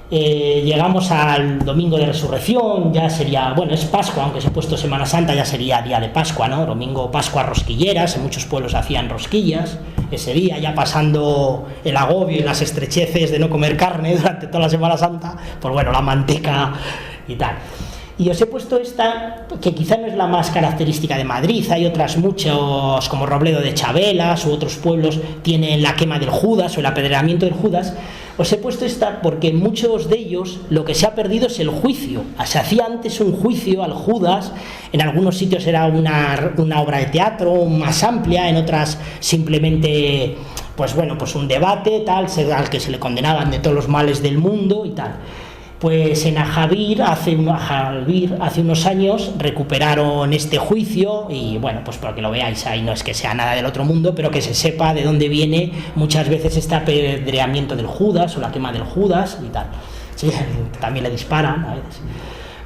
llegamos al domingo de Resurrección, ya sería, bueno, es Pascua, aunque se ha puesto Semana Santa, ya sería día de Pascua, ¿no? Domingo, Pascua, rosquilleras, en muchos pueblos hacían rosquillas ese día, ya pasando el agobio y las estrecheces de no comer carne durante toda la Semana Santa, pues bueno, la manteca y tal. Y os he puesto esta, que quizá no es la más característica de Madrid, hay otras muchos, como Robledo de Chabelas u otros pueblos, tienen la quema del Judas o el apedreamiento del Judas. Os he puesto esta porque en muchos de ellos lo que se ha perdido es el juicio. Se hacía antes un juicio al Judas, en algunos sitios era una obra de teatro más amplia, en otras simplemente, pues bueno, pues un debate tal, al que se le condenaban de todos los males del mundo y tal. Pues en Ajavir hace unos años recuperaron este juicio y bueno, pues para que lo veáis, ahí no es que sea nada del otro mundo, pero que se sepa de dónde viene muchas veces este apedreamiento del Judas o la quema del Judas y tal. Sí, también le disparan a veces.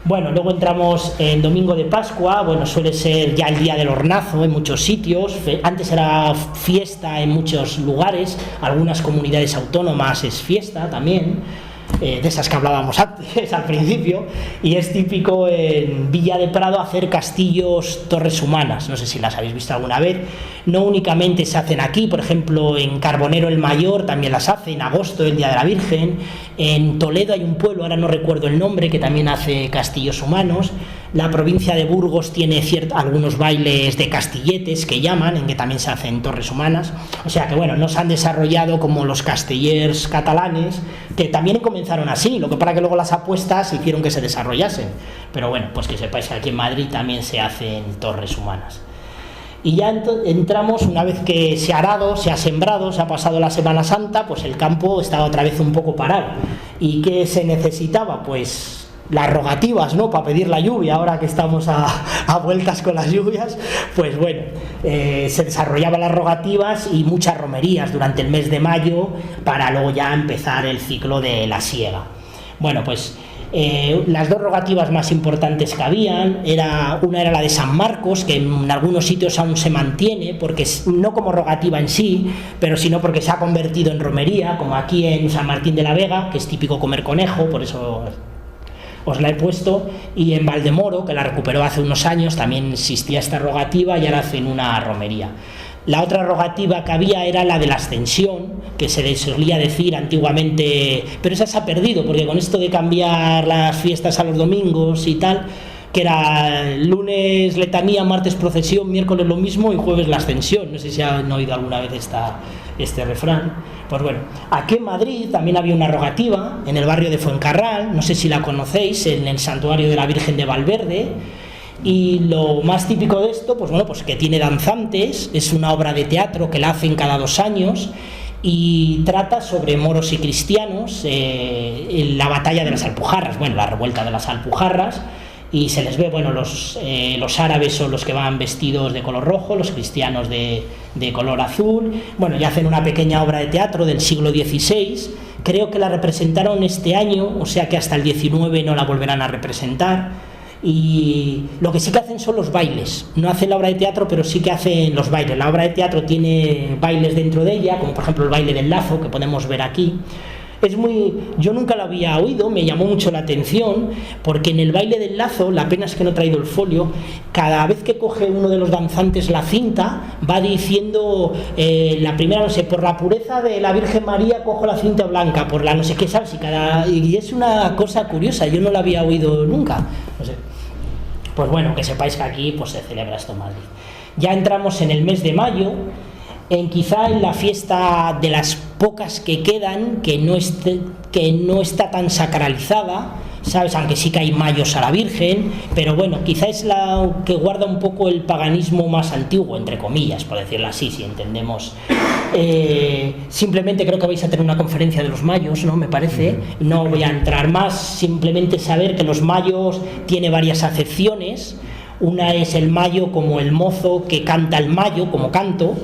Bueno, luego entramos en Domingo de Pascua, bueno, suele ser ya el día del hornazo en muchos sitios, antes era fiesta en muchos lugares, algunas comunidades autónomas es fiesta también. De esas que hablábamos antes al principio, y es típico en Villa de Prado hacer castillos, torres humanas, no sé si las habéis visto alguna vez. No únicamente se hacen aquí, por ejemplo en Carbonero el Mayor también las hace, en agosto, el Día de la Virgen. En Toledo hay un pueblo, ahora no recuerdo el nombre, que también hace castillos humanos. La provincia de Burgos tiene algunos bailes de castilletes que llaman, en que también se hacen torres humanas. O sea que bueno, no se han desarrollado como los castellers catalanes, que también comenzaron así, lo que para que luego las apuestas hicieron que se desarrollasen. Pero bueno, pues que sepáis que aquí en Madrid también se hacen torres humanas. Y ya entramos, una vez que se ha arado, se ha sembrado, se ha pasado la Semana Santa, pues el campo estaba otra vez un poco parado. ¿Y qué se necesitaba? Pues las rogativas, ¿no? Para pedir la lluvia, ahora que estamos a vueltas con las lluvias, pues bueno, se desarrollaban las rogativas y muchas romerías durante el mes de mayo para luego ya empezar el ciclo de la siega. Bueno, pues las dos rogativas más importantes que habían, una era la de San Marcos, que en algunos sitios aún se mantiene, porque no como rogativa en sí, pero sino porque se ha convertido en romería, como aquí en San Martín de la Vega, que es típico comer conejo, por eso os la he puesto, y en Valdemoro, que la recuperó hace unos años, también existía esta rogativa y ahora hacen una romería. La otra rogativa que había era la de la Ascensión, que se solía decir antiguamente, pero esa se ha perdido, porque con esto de cambiar las fiestas a los domingos y tal, que era lunes letanía, martes procesión, miércoles lo mismo y jueves la Ascensión. No sé si han oído alguna vez este refrán. Pues bueno, aquí en Madrid también había una rogativa, en el barrio de Fuencarral, no sé si la conocéis, en el santuario de la Virgen de Valverde. Y lo más típico de esto, pues bueno, pues que tiene danzantes, es una obra de teatro que la hacen cada 2 años y trata sobre moros y cristianos, la batalla de las Alpujarras, bueno, la revuelta de las Alpujarras, y se les ve, bueno, los árabes son los que van vestidos de color rojo, los cristianos de color azul, bueno, y hacen una pequeña obra de teatro del siglo XVI, creo que la representaron este año, o sea que hasta el 19 no la volverán a representar. Y lo que sí que hacen son los bailes, no hacen la obra de teatro, pero sí que hacen los bailes. La obra de teatro tiene bailes dentro de ella, como por ejemplo el baile del lazo que podemos ver aquí. Yo nunca lo había oído, me llamó mucho la atención, porque en el baile del lazo, la pena es que no he traído el folio, cada vez que coge uno de los danzantes la cinta, va diciendo, la primera, no sé, por la pureza de la Virgen María cojo la cinta blanca, por la no sé qué, ¿sabes? Y es una cosa curiosa, yo no la había oído nunca, no sé. Pues bueno, que sepáis que aquí pues se celebra esto en Madrid. Ya entramos en el mes de mayo, quizá en la fiesta de las pocas que quedan, que no está tan sacralizada, ¿sabes? Aunque sí que hay mayos a la Virgen, pero bueno, quizá es la que guarda un poco el paganismo más antiguo, entre comillas, por decirlo así, si entendemos. Simplemente creo que vais a tener una conferencia de los mayos, ¿no? Me parece. No voy a entrar más, simplemente saber que los mayos tiene varias acepciones. Una es el mayo como el mozo que canta el mayo como canto,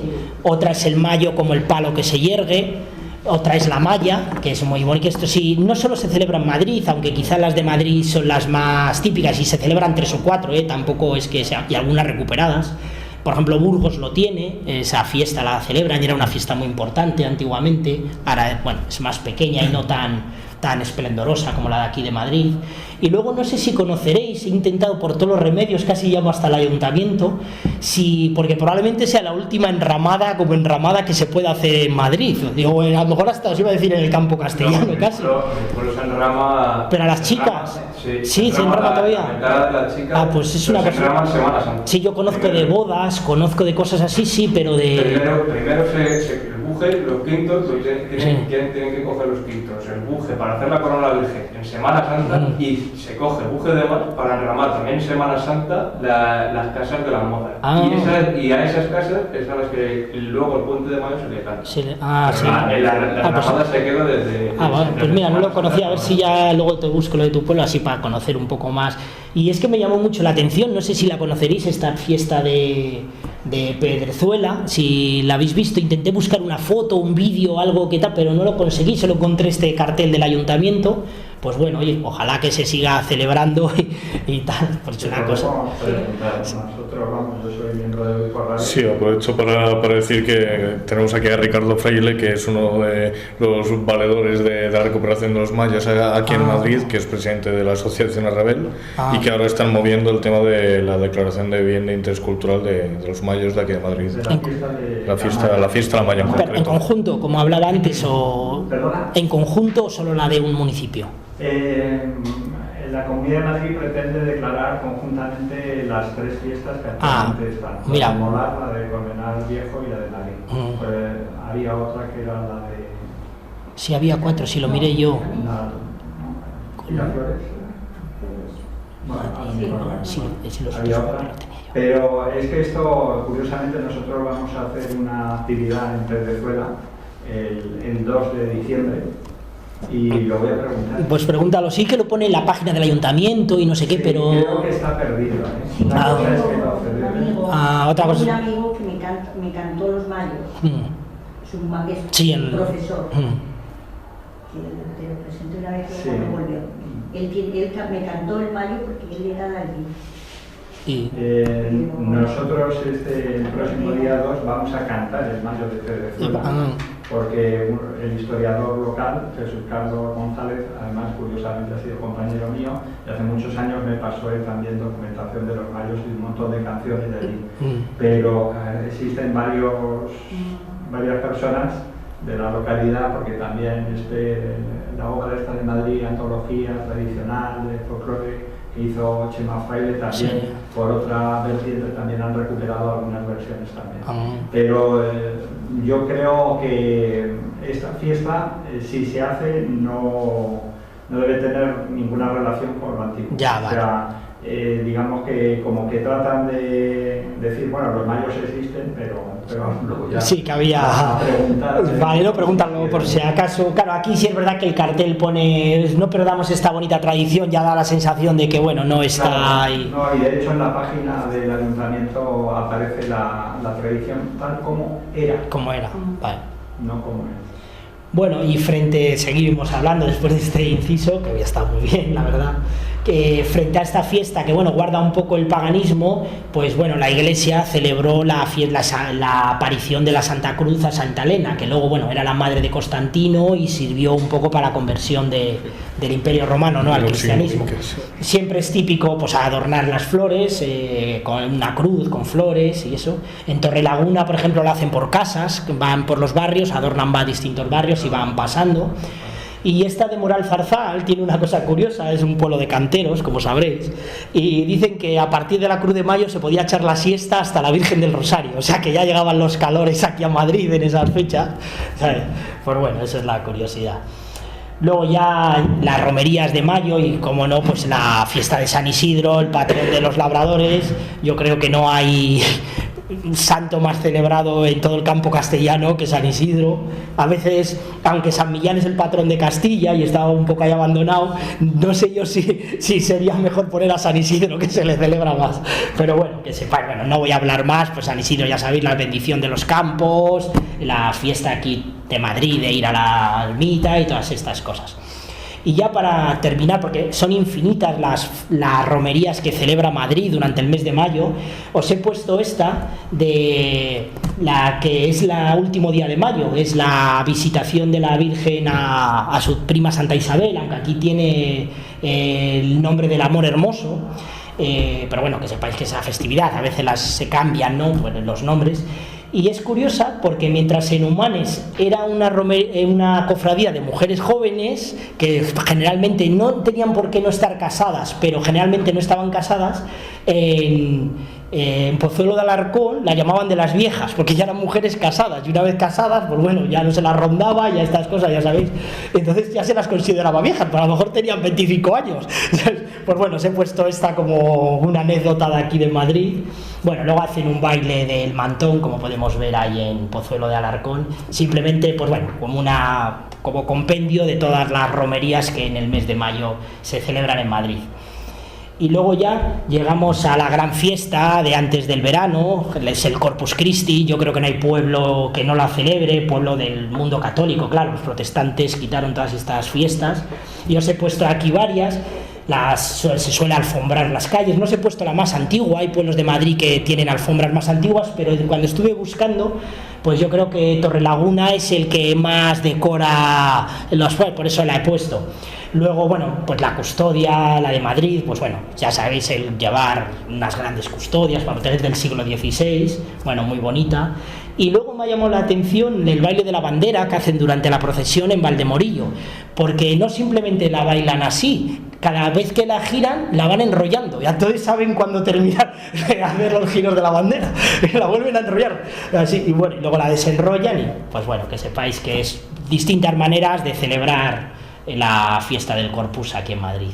otra es el mayo como el palo que se yergue, otra es la malla, que es muy bonito. Esto sí, no solo se celebra en Madrid, aunque quizás las de Madrid son las más típicas y se celebran 3 o 4, tampoco es que sea, y algunas recuperadas. Por ejemplo, Burgos lo tiene, esa fiesta la celebran y era una fiesta muy importante antiguamente. Ahora, bueno, es más pequeña y no tan esplendorosa como la de aquí de Madrid. Y luego no sé si conoceréis, he intentado por todos los remedios, casi llamo hasta el ayuntamiento, porque probablemente sea la última enramada que se pueda hacer en Madrid. Digo, a lo mejor hasta os iba a decir en el campo castellano, no, casi. Se enrama, pero a las chicas, sí, se enrama todavía. Pues es una cosa. Sí, yo conozco de bodas, conozco de cosas así, sí, pero de. Primero el buje, los quintos, tienen que coger los quintos, el buje para hacer la corona a la Virgen en Semana Santa y se coge el buje de más para enramar también en Semana Santa las casas de las modas. Y a esas casas es a las que luego el puente de mayo se le canta. Sí. La enramada se queda desde. Bueno, pues mira, no lo conocía, a ver si ya luego te busco lo de tu pueblo así para conocer un poco más. Y es que me llamó mucho la atención, no sé si la conoceréis, esta fiesta de Pedrezuela, si la habéis visto. Intenté buscar una foto, un vídeo, algo que tal, pero no lo conseguí, solo encontré este cartel del ayuntamiento. Pues bueno, oye, ojalá que se siga celebrando y tal, por una cosa. Nosotros, yo soy miembro de Bicorral. Sí, aprovecho para decir que tenemos aquí a Ricardo Fraile, que es uno de los valedores de la recuperación de los mayas aquí en Madrid, que es presidente de la Asociación Arrabel, y que ahora están moviendo el tema de la declaración de bien de interés cultural de los mayos de aquí de Madrid. La fiesta de la maya en concreto. ¿En conjunto, como hablaba antes, ¿Perdona? en conjunto o solo la de un municipio? La Comunidad de Madrid pretende declarar conjuntamente las 3 fiestas que actualmente están. Mira. La de Molar, la de Colmenar Viejo y la de Madrid. Pues había otra que era la de. Sí, había 4, si lo miré yo. Miraflores. Sí, los había otra. Pero es que esto, curiosamente, nosotros vamos a hacer una actividad en Pedrezuela el 2 de diciembre. Y lo voy a preguntar. Pues pregúntalo, sí que lo pone en la página del ayuntamiento y no sé qué, pero. Creo que está perdido, Una cosa es que lo perdido. Otra cosa. Un amigo que me cantó los mayos, su maestro, Sí, profesor, que te lo presenté una vez que cuando volvió. Él me cantó el mayo porque él era de allí. Nosotros el próximo día 2 vamos a cantar el mayo de Pedrezuela, porque el historiador local, Jesús Carlos González, además curiosamente ha sido compañero mío y hace muchos años me pasó él también documentación de los mayos y un montón de canciones de allí. Pero existen varias personas de la localidad, porque también la obra esta de Madrid, antología tradicional de folclore, que hizo Chema Fraile también, por otra vertiente también han recuperado algunas versiones también. Pero yo creo que esta fiesta, si se hace, no debe tener ninguna relación con lo antiguo. Vale. O sea, digamos que como que tratan de decir, bueno, los mayos existen, pero luego ya. Sí, que había. Vale, no, pregúntalo por si acaso. Claro, aquí sí es verdad que el cartel pone no perdamos esta bonita tradición, ya da la sensación de que, bueno, no está ahí. No, y de hecho en la página del ayuntamiento aparece la tradición tal como era. Como era, vale. No como es. Bueno, y seguimos hablando después de este inciso, que había estado muy bien, la verdad, que frente a esta fiesta que, bueno, guarda un poco el paganismo, pues bueno, la Iglesia celebró la aparición de la Santa Cruz a Santa Elena, que luego, bueno, era la madre de Constantino y sirvió un poco para la conversión del Imperio Romano, ¿no?, al cristianismo. Siempre es típico, pues, adornar las flores con una cruz, con flores y eso. En Torrelaguna, por ejemplo, lo hacen por casas, van por los barrios, adornan distintos barrios y van pasando. Y esta de Moral Zarzal tiene una cosa curiosa, es un pueblo de canteros, como sabréis, y dicen que a partir de la Cruz de Mayo se podía echar la siesta hasta la Virgen del Rosario, o sea que ya llegaban los calores aquí a Madrid en esas fechas, ¿sabes? Pues bueno, esa es la curiosidad. Luego ya las romerías de mayo y, como no, pues la fiesta de San Isidro, el patrón de los labradores. Yo creo que no hay santo más celebrado en todo el campo castellano, que San Isidro. A veces, aunque San Millán es el patrón de Castilla y estaba un poco ahí abandonado, no sé yo si sería mejor poner a San Isidro, que se le celebra más. Pero bueno, que sepáis, bueno, no voy a hablar más, pues San Isidro ya sabéis, la bendición de los campos, la fiesta aquí de Madrid de ir a la ermita y todas estas cosas. Y ya para terminar, porque son infinitas las romerías que celebra Madrid durante el mes de mayo, os he puesto esta de la que es la último día de mayo, es la visitación de la Virgen a su prima Santa Isabel, aunque aquí tiene el nombre del amor hermoso. Pero bueno, que sepáis que esa festividad a veces se cambian, ¿no? Bueno, los nombres. Y es curiosa porque mientras en Humanes era una cofradía de mujeres jóvenes que generalmente no tenían por qué no estar casadas, pero generalmente no estaban casadas, en Pozuelo de Alarcón la llamaban de las viejas porque ya eran mujeres casadas, y una vez casadas, pues bueno, ya no se las rondaba, ya estas cosas, ya sabéis, entonces ya se las consideraba viejas, pero a lo mejor tenían 25 años. Pues bueno, os he puesto esta como una anécdota de aquí de Madrid. Bueno, luego hacen un baile del mantón, como podemos ver ahí en Pozuelo de Alarcón, simplemente, pues bueno, como compendio de todas las romerías que en el mes de mayo se celebran en Madrid. Y luego ya llegamos a la gran fiesta de antes del verano, es el Corpus Christi. Yo creo que no hay pueblo que no la celebre, pueblo del mundo católico, claro, los protestantes quitaron todas estas fiestas, y os he puesto aquí varias. Se suele alfombrar las calles, no os he puesto la más antigua, hay pueblos de Madrid que tienen alfombras más antiguas, pero cuando estuve buscando, pues yo creo que Torrelaguna es el que más decora los pueblos, por eso la he puesto. Luego, bueno, pues la custodia, la de Madrid, pues bueno, ya sabéis, el llevar unas grandes custodias, para proteger del siglo XVI, bueno, muy bonita. Y luego me ha llamado la atención el baile de la bandera que hacen durante la procesión en Valdemorillo, porque no simplemente la bailan así, cada vez que la giran la van enrollando, y entonces saben cuándo terminar de hacer los giros de la bandera, la vuelven a enrollar así, y bueno, y luego la desenrollan, y pues bueno, que sepáis que es distintas maneras de celebrar la fiesta del Corpus aquí en Madrid.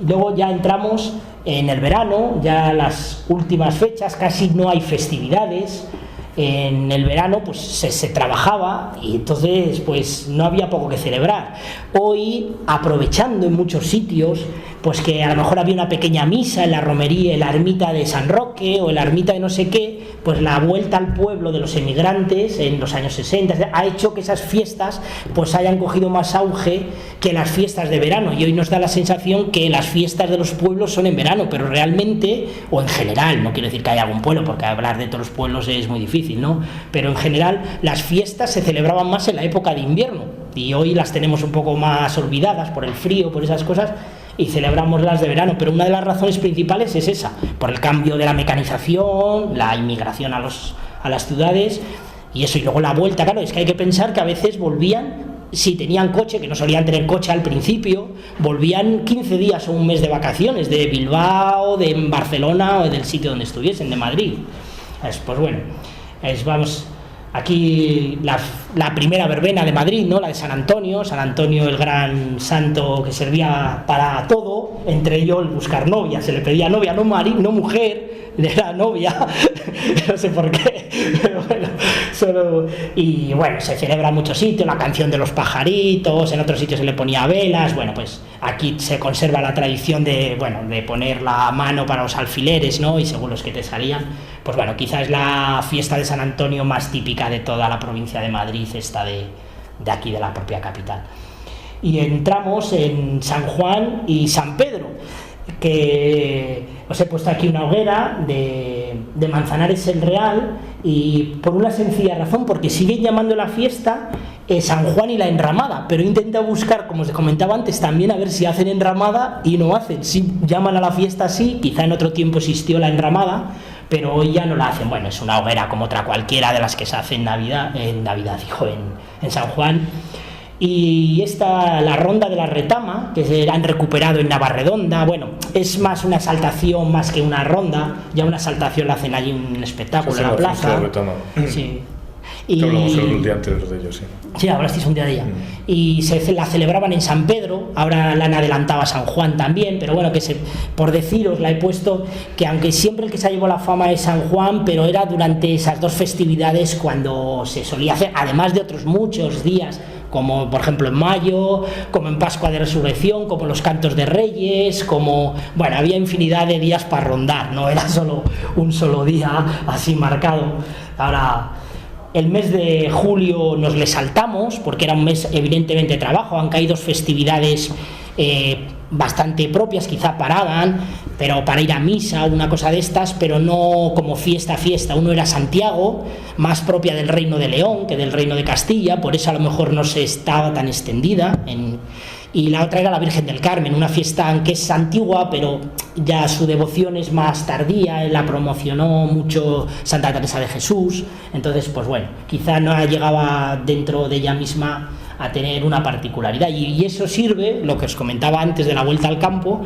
Y luego ya entramos en el verano, ya las últimas fechas, casi no hay festividades. En el verano pues se trabajaba, y entonces pues no había poco que celebrar. Hoy, aprovechando en muchos sitios pues que a lo mejor había una pequeña misa en la romería, en la ermita de San Roque o en la ermita de no sé qué, pues la vuelta al pueblo de los emigrantes en los años 60 ha hecho que esas fiestas pues hayan cogido más auge que las fiestas de verano, y hoy nos da la sensación que las fiestas de los pueblos son en verano, pero realmente, o en general, no quiero decir que haya algún pueblo, porque hablar de todos los pueblos es muy difícil, ¿no? Pero en general las fiestas se celebraban más en la época de invierno, y hoy las tenemos un poco más olvidadas por el frío, por esas cosas, y celebramos las de verano. Pero una de las razones principales es esa, por el cambio de la mecanización, la inmigración a las ciudades, y eso, y luego la vuelta. Claro, es que hay que pensar que a veces volvían, si tenían coche, que no solían tener coche al principio, volvían 15 días o un mes de vacaciones, de Bilbao, de Barcelona o del sitio donde estuviesen, de Madrid. Pues bueno, vamos, aquí la primera verbena de Madrid, ¿no? La de San Antonio, el gran santo que servía para todo, entre ellos el buscar novia, se le pedía novia, no mujer, era novia, no sé por qué, pero bueno, y bueno, se celebra en muchos sitios, la canción de los pajaritos, en otros sitios se le ponía velas. Bueno, pues aquí se conserva la tradición de poner la mano para los alfileres, ¿no? Y según los que te salían, pues bueno, quizás es la fiesta de San Antonio más típica de toda la provincia de Madrid, esta de aquí, de la propia capital. Y entramos en San Juan y San Pedro, que os he puesto aquí una hoguera de Manzanares el Real, y por una sencilla razón, porque siguen llamando la fiesta San Juan y la enramada, pero he intentado buscar, como os comentaba antes, también a ver si hacen enramada, y no hacen. Si llaman a la fiesta así, quizá en otro tiempo existió la enramada, pero hoy ya no la hacen. Bueno, es una hoguera como otra cualquiera de las que se hace en San Juan. Y la ronda de la retama, que se han recuperado en Navarredonda, bueno, es más una exaltación más que una ronda. Ya una exaltación la hacen allí en un espectáculo, sí, en la plaza. Sí. Y hablamos el día anterior de ello, sí. Sí, hablasteis un día de ella. Y la celebraban en San Pedro, ahora la han adelantado a San Juan también, pero bueno, por deciros, la he puesto que aunque siempre el que se ha llevado la fama es San Juan, pero era durante esas dos festividades cuando se solía hacer, además de otros muchos días, como por ejemplo en mayo, como en Pascua de Resurrección, como los cantos de Reyes, como, bueno, había infinidad de días para rondar, no era solo un solo día así marcado. Ahora, el mes de julio nos le saltamos porque era un mes evidentemente de trabajo, aunque hay dos festividades bastante propias, quizá paraban, pero para ir a misa, una cosa de estas, pero no como fiesta. Uno era Santiago, más propia del Reino de León que del Reino de Castilla, por eso a lo mejor no se estaba tan extendida. Y la otra era la Virgen del Carmen, una fiesta que es antigua, pero ya su devoción es más tardía, la promocionó mucho Santa Teresa de Jesús, entonces pues bueno, quizá no llegaba dentro de ella misma a tener una particularidad, y eso sirve, lo que os comentaba antes de la vuelta al campo,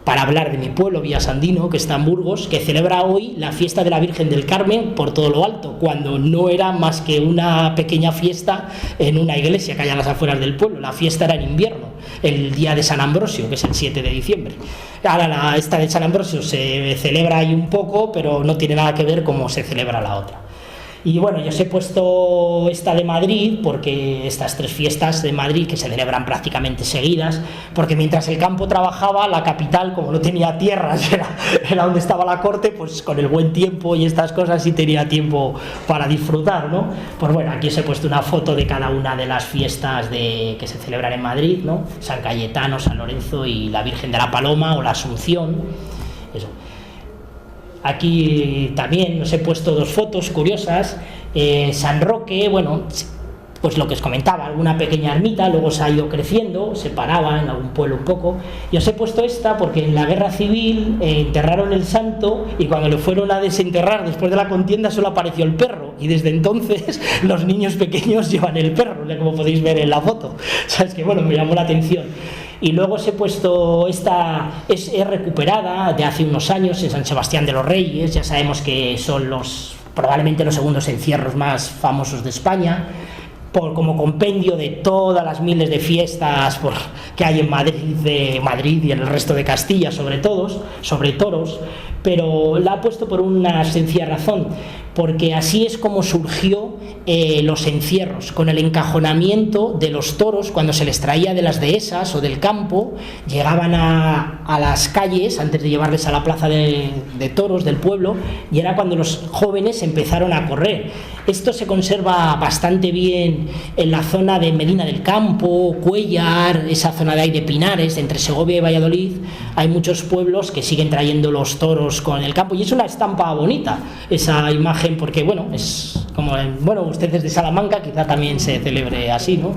para hablar de mi pueblo, Villasandino, que está en Burgos, que celebra hoy la fiesta de la Virgen del Carmen por todo lo alto, cuando no era más que una pequeña fiesta en una iglesia que hay a las afueras del pueblo. La fiesta era en invierno, el día de San Ambrosio, que es el 7 de diciembre. Ahora esta de San Ambrosio se celebra ahí un poco, pero no tiene nada que ver cómo se celebra la otra. Y bueno, yo os he puesto esta de Madrid, porque estas tres fiestas de Madrid que se celebran prácticamente seguidas, porque mientras el campo trabajaba, la capital, como no tenía tierras, era donde estaba la corte, pues con el buen tiempo y estas cosas sí tenía tiempo para disfrutar, ¿no? Pues bueno, aquí os he puesto una foto de cada una de las fiestas que se celebran en Madrid, ¿no? San Cayetano, San Lorenzo y la Virgen de la Paloma o la Asunción, eso. Aquí también os he puesto dos fotos curiosas. San Roque, bueno, pues lo que os comentaba, alguna pequeña ermita, luego se ha ido creciendo, se paraba en algún pueblo un poco. Y os he puesto esta porque en la guerra civil enterraron el santo, y cuando lo fueron a desenterrar después de la contienda solo apareció el perro, y desde entonces los niños pequeños llevan el perro, como podéis ver en la foto. ¿Sabes? Que bueno, me llamó la atención. Y luego os he puesto esta, es recuperada de hace unos años en San Sebastián de los Reyes. Ya sabemos que son probablemente los segundos encierros más famosos de España, como compendio de todas las miles de fiestas que hay en Madrid y en el resto de Castilla, sobre toros, pero la ha puesto por una sencilla razón, porque así es como surgió los encierros, con el encajonamiento de los toros. Cuando se les traía de las dehesas o del campo, llegaban a las calles antes de llevarles a la plaza de toros del pueblo, y era cuando los jóvenes empezaron a correr. Esto se conserva bastante bien en la zona de Medina del Campo, Cuéllar, esa zona de ahí de Pinares, entre Segovia y Valladolid. Hay muchos pueblos que siguen trayendo los toros con el campo, y es una estampa bonita esa imagen, porque bueno, es como ustedes de Salamanca, quizá también se celebre así, ¿no?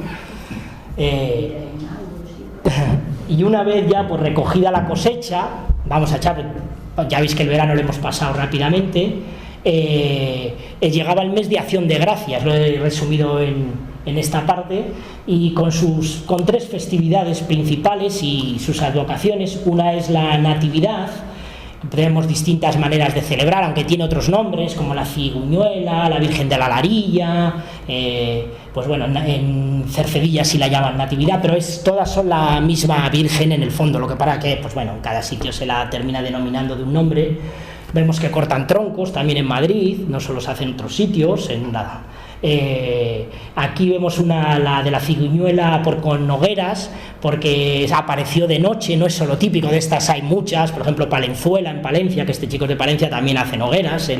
Y una vez ya pues recogida la cosecha, vamos a echar, ya veis que el verano lo hemos pasado rápidamente, llegaba el mes de Acción de Gracias, lo he resumido en esta parte, y con tres festividades principales y sus advocaciones. Una es la Natividad. Tenemos distintas maneras de celebrar, aunque tiene otros nombres, como la Ciguñuela, la Virgen de la Larilla, pues bueno, en Cercedilla sí la llaman Natividad, pero todas son la misma Virgen en el fondo, lo que para que, pues bueno, en cada sitio se la termina denominando de un nombre. Vemos que cortan troncos también en Madrid, no solo se hace en otros sitios, aquí vemos la de la Ciguñuela con hogueras, porque apareció de noche, no es solo típico, de estas hay muchas, por ejemplo Palenzuela en Palencia, que chicos de Palencia también hacen hogueras,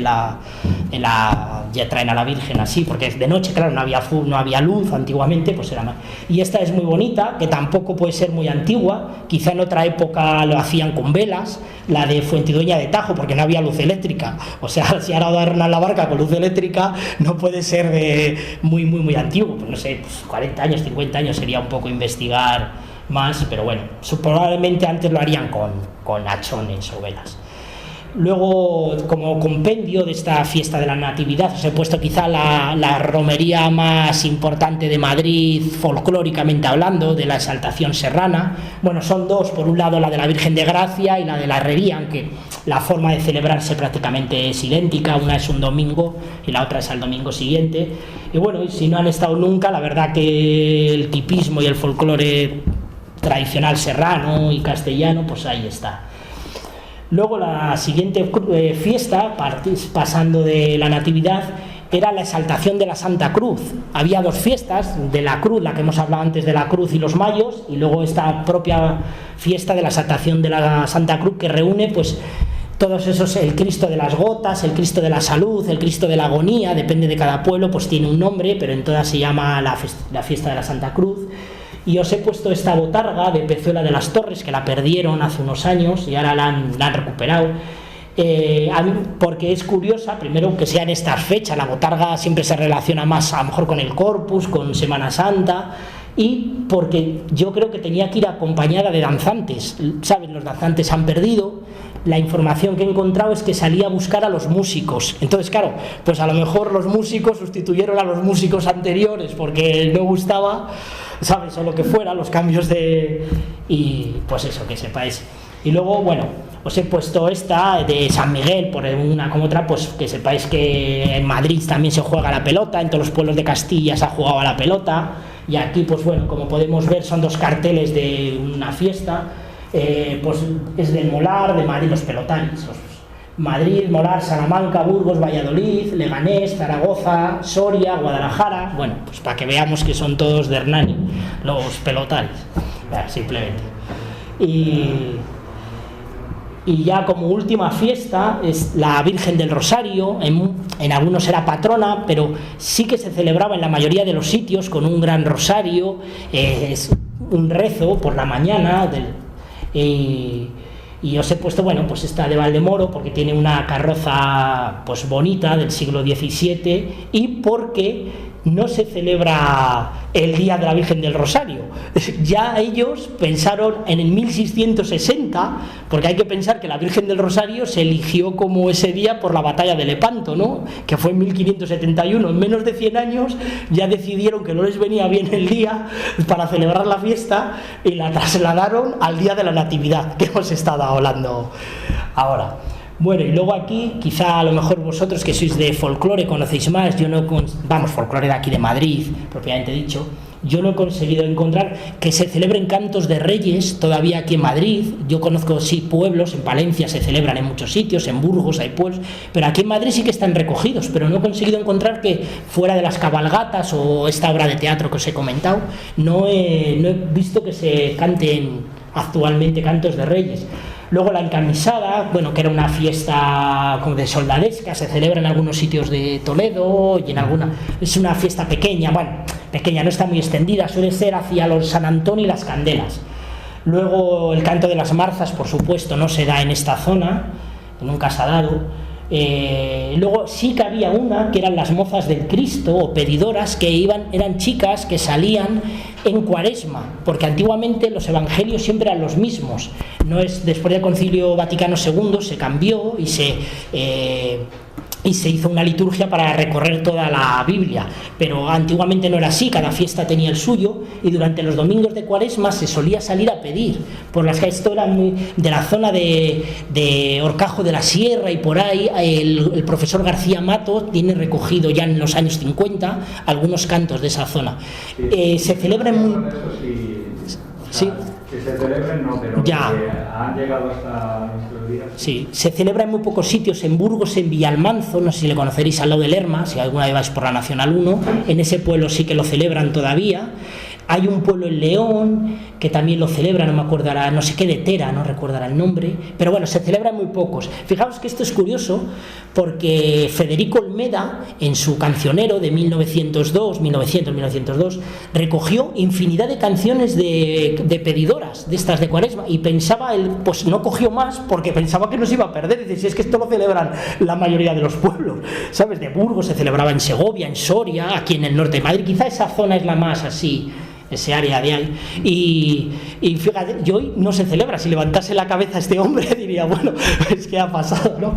ya traen a la Virgen así, porque es de noche, claro, no había luz antiguamente, pues era más. Y esta es muy bonita, que tampoco puede ser muy antigua, quizá en otra época lo hacían con velas, la de Fuentidueña de Tajo, porque no había luz eléctrica, o sea, si ahora adornan la barca con luz eléctrica, no puede ser muy antiguo, pues no sé, 40 años, 50 años sería un poco investigar más, pero bueno, probablemente antes lo harían con hachones o velas. Luego, como compendio de esta fiesta de la Natividad, os he puesto quizá la romería más importante de Madrid, folclóricamente hablando, de la exaltación serrana. Bueno, son dos, por un lado la de la Virgen de Gracia y la de la Herrería, aunque la forma de celebrarse prácticamente es idéntica, una es un domingo y la otra es al domingo siguiente. Y bueno, si no han estado nunca, la verdad que el tipismo y el folclore tradicional serrano y castellano, pues ahí está. Luego la siguiente fiesta, pasando de la Natividad, era la exaltación de la Santa Cruz. Había dos fiestas, de la Cruz, la que hemos hablado antes de la Cruz y los Mayos, y luego esta propia fiesta de la exaltación de la Santa Cruz, que reúne pues todos esos, el Cristo de las Gotas, el Cristo de la Salud, el Cristo de la Agonía, depende de cada pueblo, pues tiene un nombre, pero en todas se llama la fiesta de la Santa Cruz. Y os he puesto esta botarga de Pezuela de las Torres, que la perdieron hace unos años y ahora la han recuperado. A mí, porque es curiosa, primero que sea en estas fechas, la botarga siempre se relaciona más a lo mejor con el Corpus, con Semana Santa, y porque yo creo que tenía que ir acompañada de danzantes, ¿sabes? Los danzantes han perdido. La información que he encontrado es que salía a buscar a los músicos. Entonces, claro, pues a lo mejor los músicos sustituyeron a los músicos anteriores porque no gustaba, ¿sabes? O lo que fuera, los cambios de... Y pues eso, que sepáis. Y luego, bueno, os he puesto esta de San Miguel, por una como otra, pues que sepáis que en Madrid también se juega la pelota, en todos los pueblos de Castilla se ha jugado a la pelota, y aquí, pues bueno, como podemos ver, son dos carteles de una fiesta. Pues es del Molar, de Madrid, los pelotaris. Madrid, Molar, Salamanca, Burgos, Valladolid, Leganés, Zaragoza, Soria, Guadalajara. Bueno, pues para que veamos que son todos de Hernani, los pelotaris, simplemente. Y ya como última fiesta es la Virgen del Rosario. En algunos era patrona, pero sí que se celebraba en la mayoría de los sitios con un gran rosario, es un rezo por la mañana y os he puesto, bueno, pues esta de Valdemoro porque tiene una carroza pues bonita del siglo XVII y porque no se celebra el Día de la Virgen del Rosario. Ya ellos pensaron en el 1660, porque hay que pensar que la Virgen del Rosario se eligió como ese día por la batalla de Lepanto, ¿no? Que fue en 1571. En menos de 100 años ya decidieron que no les venía bien el día para celebrar la fiesta y la trasladaron al Día de la Natividad, que hemos estado hablando ahora. Bueno, y luego aquí, quizá a lo mejor vosotros que sois de folclore conocéis más, yo no, folclore de aquí de Madrid, propiamente dicho, yo no he conseguido encontrar que se celebren cantos de reyes todavía aquí en Madrid. Yo conozco sí pueblos, en Palencia se celebran en muchos sitios, en Burgos hay pueblos, pero aquí en Madrid sí que están recogidos, pero no he conseguido encontrar que fuera de las cabalgatas o esta obra de teatro que os he comentado, no he visto que se canten actualmente cantos de reyes. Luego la encamisada, bueno, que era una fiesta como de soldadesca, se celebra en algunos sitios de Toledo y en alguna... Es una fiesta pequeña, bueno, pequeña, no está muy extendida, suele ser hacia los San Antonio y las Candelas. Luego el canto de las marzas, por supuesto, no se da en esta zona, nunca se ha dado. Luego sí que había una que eran las mozas del Cristo o pedidoras que eran chicas que salían en Cuaresma, porque antiguamente los evangelios siempre eran los mismos. No es después del Concilio Vaticano II se cambió y se hizo una liturgia para recorrer toda la Biblia, pero antiguamente no era así, cada fiesta tenía el suyo y durante los domingos de Cuaresma se solía salir a pedir por las calles. Esto era muy de la zona de Horcajo de la Sierra y por ahí. El profesor García Mato tiene recogido ya en los años 50 algunos cantos de esa zona. Se celebra en muy... Sí. Que se celebren no, pero ya. Que han llegado hasta nuestros días. Sí, se celebra en muy pocos sitios, en Burgos, en Villalmanzo, no sé si le conoceréis, al lado de Lerma, si alguna vez vais por la Nacional 1, en ese pueblo sí que lo celebran todavía. Hay un pueblo en León que también lo celebra, no me acordará, no sé qué de Tera, no recordará el nombre, pero bueno, se celebran muy pocos. Fijaos que esto es curioso porque Federico Olmeda, en su cancionero de 1902, recogió infinidad de canciones de pedidoras, de estas de Cuaresma, y pensaba él, pues no cogió más porque pensaba que no se iba a perder. Dice, si es que esto lo celebran la mayoría de los pueblos, ¿sabes? De Burgos se celebraba en Segovia, en Soria, aquí en el norte de Madrid, quizá esa zona es la más así ese área de ahí. Y fíjate, y hoy no se celebra. Si levantase la cabeza este hombre diría, bueno, pues ¿qué ha pasado, no?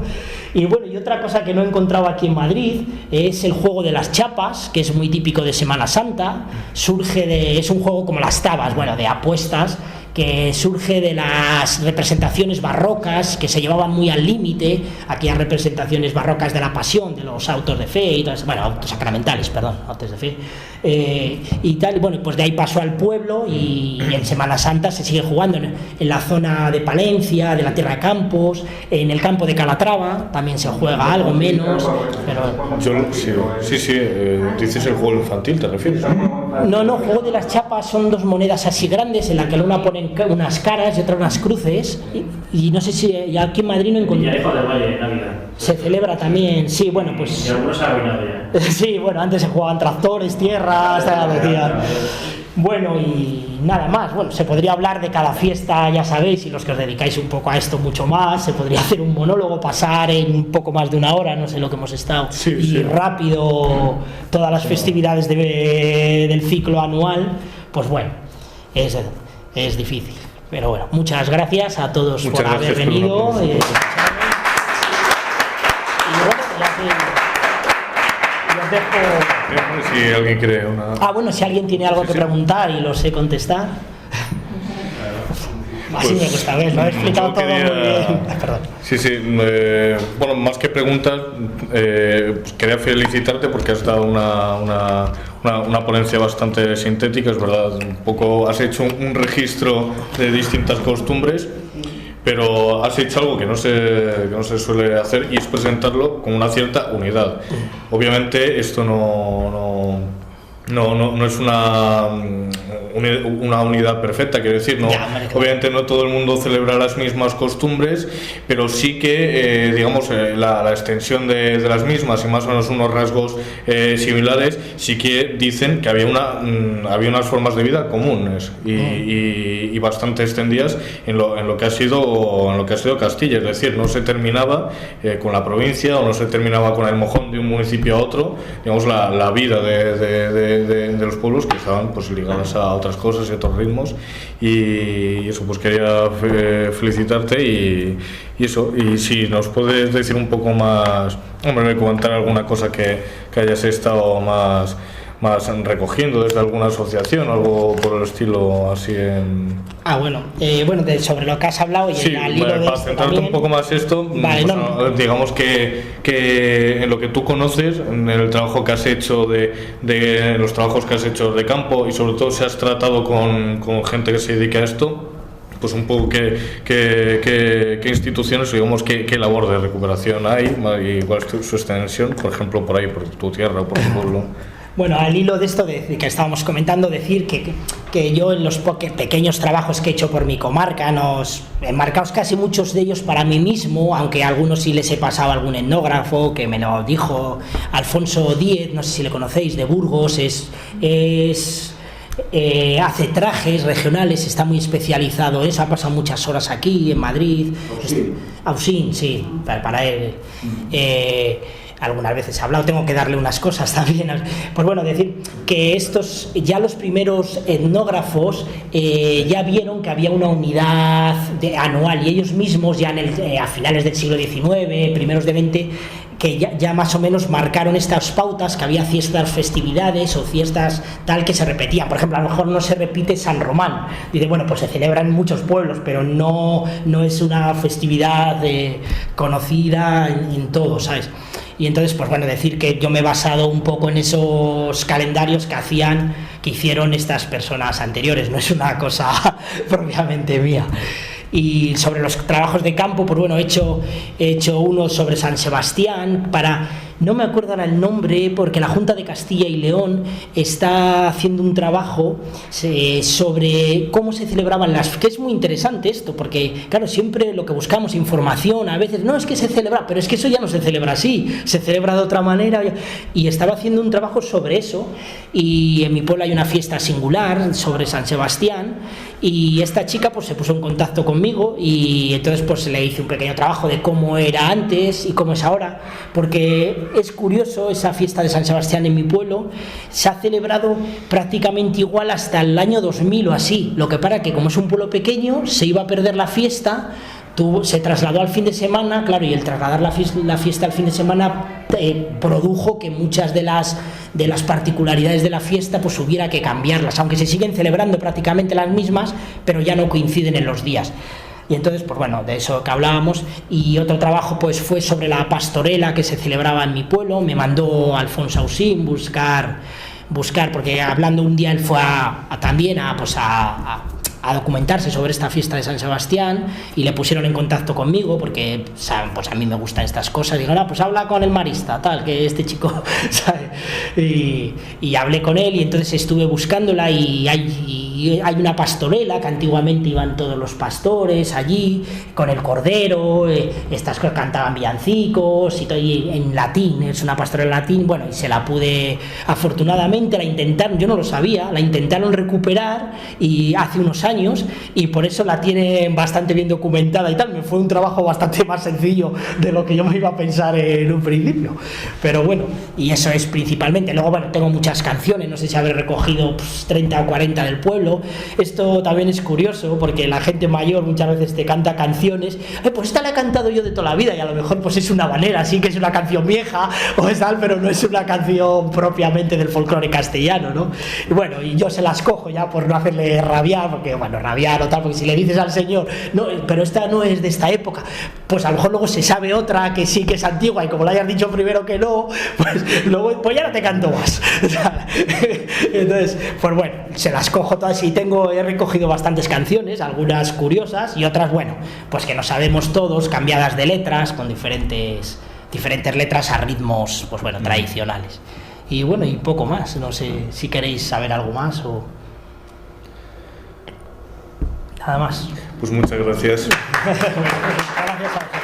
Y bueno, y otra cosa que no he encontrado aquí en Madrid es el juego de las chapas, que es muy típico de Semana Santa. Es un juego como las tabas, bueno, de apuestas, que surge de las representaciones barrocas que se llevaban muy al límite, aquellas representaciones barrocas de la pasión, de los autos de fe y todo eso, bueno, autos sacramentales, perdón, autos de fe, y tal. Y bueno, pues de ahí pasó al pueblo y en Semana Santa se sigue jugando en la zona de Palencia, de la Tierra de Campos, en el campo de Calatrava también se juega algo menos, pero... dices el juego infantil, ¿te refieres? No, juego de las chapas son dos monedas así grandes en la que una ponen unas caras y otra unas cruces y no sé si aquí en Madrid no encontré. Villarejo del Valle, Navidad. Se celebra también, sí, bueno, pues... Y algunos han arruinado ya. Sí, bueno, antes se jugaban tractores, tierras, decía. Bueno, y nada más. Bueno, se podría hablar de cada fiesta, ya sabéis, y los que os dedicáis un poco a esto mucho más, se podría hacer un monólogo, pasar en un poco más de una hora, no sé lo que hemos estado, y rápido todas las festividades del ciclo anual, pues bueno, es difícil. Pero bueno, muchas gracias a todos por haber venido. Y bueno, os dejo... Si alguien quiere una... bueno, si alguien tiene algo que preguntar y lo sé contestar. Así me gusta, ¿ves? Lo he explicado todo muy bien. Perdón. Sí, bueno, más que preguntas, pues quería felicitarte porque has dado una ponencia bastante sintética, es verdad, un poco has hecho un registro de distintas costumbres, pero has hecho algo que no se suele hacer y es presentarlo con una cierta unidad. Obviamente esto no es una unidad perfecta, quiero decir, obviamente no todo el mundo celebra las mismas costumbres, pero sí que digamos la extensión de las mismas y más o menos unos rasgos similares sí que dicen que había unas formas de vida comunes y bastante extendidas en lo que ha sido Castilla, es decir, no se terminaba con la provincia o no se terminaba con el mojón de un municipio a otro, digamos la vida de los pueblos que estaban pues ligadas a otras cosas y otros ritmos y eso, pues quería felicitarte y eso, y si nos puedes decir un poco más, comentar alguna cosa que hayas estado más recogiendo desde alguna asociación, algo por el estilo así en... sobre lo que has hablado y al hilo de para esto centrarte también... un poco más esto, digamos que en lo que tú conoces, en el trabajo que has hecho de los trabajos que has hecho de campo y sobre todo si has tratado con gente que se dedica a esto, pues un poco qué instituciones, digamos, qué labor de recuperación hay y cuál es su extensión, por ejemplo, por ahí, por tu tierra o por tu pueblo. Bueno, al hilo de esto de que estábamos comentando, decir que yo en los pequeños trabajos que he hecho por mi comarca, enmarcados casi muchos de ellos para mí mismo, aunque a algunos sí les he pasado algún etnógrafo que me lo dijo, Alfonso Díez, no sé si le conocéis, de Burgos, hace trajes regionales, está muy especializado en eso, ha pasado muchas horas aquí en Madrid. Ausín, sí, para él. Algunas veces he hablado, tengo que darle unas cosas también. Pues bueno, decir que los primeros etnógrafos ya vieron que había una unidad anual y ellos mismos ya a finales del siglo XIX, primeros de XX, que ya más o menos marcaron estas pautas, que había ciertas festividades o fiestas tal que se repetían. Por ejemplo, a lo mejor no se repite San Román. Dice, bueno, pues se celebra en muchos pueblos, pero no es una festividad conocida en todos, ¿sabes? Y entonces, pues bueno, decir que yo me he basado un poco en esos calendarios que hicieron estas personas anteriores, no es una cosa propiamente mía. Y sobre los trabajos de campo, pues bueno, he hecho uno sobre San Sebastián, no me acuerdo ahora el nombre, porque la Junta de Castilla y León está haciendo un trabajo sobre cómo se celebraban que es muy interesante esto, porque claro, siempre lo que buscamos, información, a veces, no es que se celebra, pero es que eso ya no se celebra así, se celebra de otra manera, y estaba haciendo un trabajo sobre eso, y en mi pueblo hay una fiesta singular sobre San Sebastián, y esta chica pues se puso en contacto conmigo, y entonces pues le hice un pequeño trabajo de cómo era antes y cómo es ahora, porque es curioso, esa fiesta de San Sebastián en mi pueblo se ha celebrado prácticamente igual hasta el año 2000 o así. Lo que pasa que como es un pueblo pequeño, se iba a perder la fiesta, se trasladó al fin de semana, claro, y el trasladar la fiesta al fin de semana produjo que muchas de las particularidades de la fiesta pues hubiera que cambiarlas, aunque se siguen celebrando prácticamente las mismas, pero ya no coinciden en los días. Y entonces, pues bueno, de eso que hablábamos. Y otro trabajo pues fue sobre la pastorela que se celebraba en mi pueblo. Me mandó Alfonso Ausín buscar, porque hablando un día él fue también a documentarse sobre esta fiesta de San Sebastián, y le pusieron en contacto conmigo porque saben, pues a mí me gustan estas cosas. Digo, no, pues habla con el marista, tal, que este chico sabe. Y hablé con él, y entonces estuve buscándola, y hay una pastorela que antiguamente iban todos los pastores allí con el cordero, estas cosas, cantaban villancicos y todo en latín, es una pastorela en latín. Bueno, y se la pude, afortunadamente la intentaron, yo no lo sabía, la intentaron recuperar y hace unos años, y por eso la tienen bastante bien documentada y tal. Me fue un trabajo bastante más sencillo de lo que yo me iba a pensar en un principio, pero bueno, y eso es principalmente. Luego, bueno, tengo muchas canciones, no sé si habré recogido 30 o 40 del pueblo. Esto también es curioso porque la gente mayor muchas veces te canta canciones, pues esta la he cantado yo de toda la vida, y a lo mejor pues es una habanera, sí que es una canción vieja o es tal, pero no es una canción propiamente del folclore castellano, ¿no? Y bueno, y yo se las cojo ya por no hacerle rabiar, porque bueno, rabiar o tal, porque si le dices al señor, no, pero esta no es de esta época, pues a lo mejor luego se sabe otra que sí que es antigua, y como le hayas dicho primero que no, pues luego pues ya no te canto más. Entonces, pues bueno, se las cojo todas, y he recogido bastantes canciones, algunas curiosas y otras, bueno, pues que no sabemos todos, cambiadas de letras, con diferentes letras a ritmos, pues bueno, tradicionales. Y bueno, y poco más, no sé si queréis saber algo más o... Nada más. Pues muchas gracias. Gracias a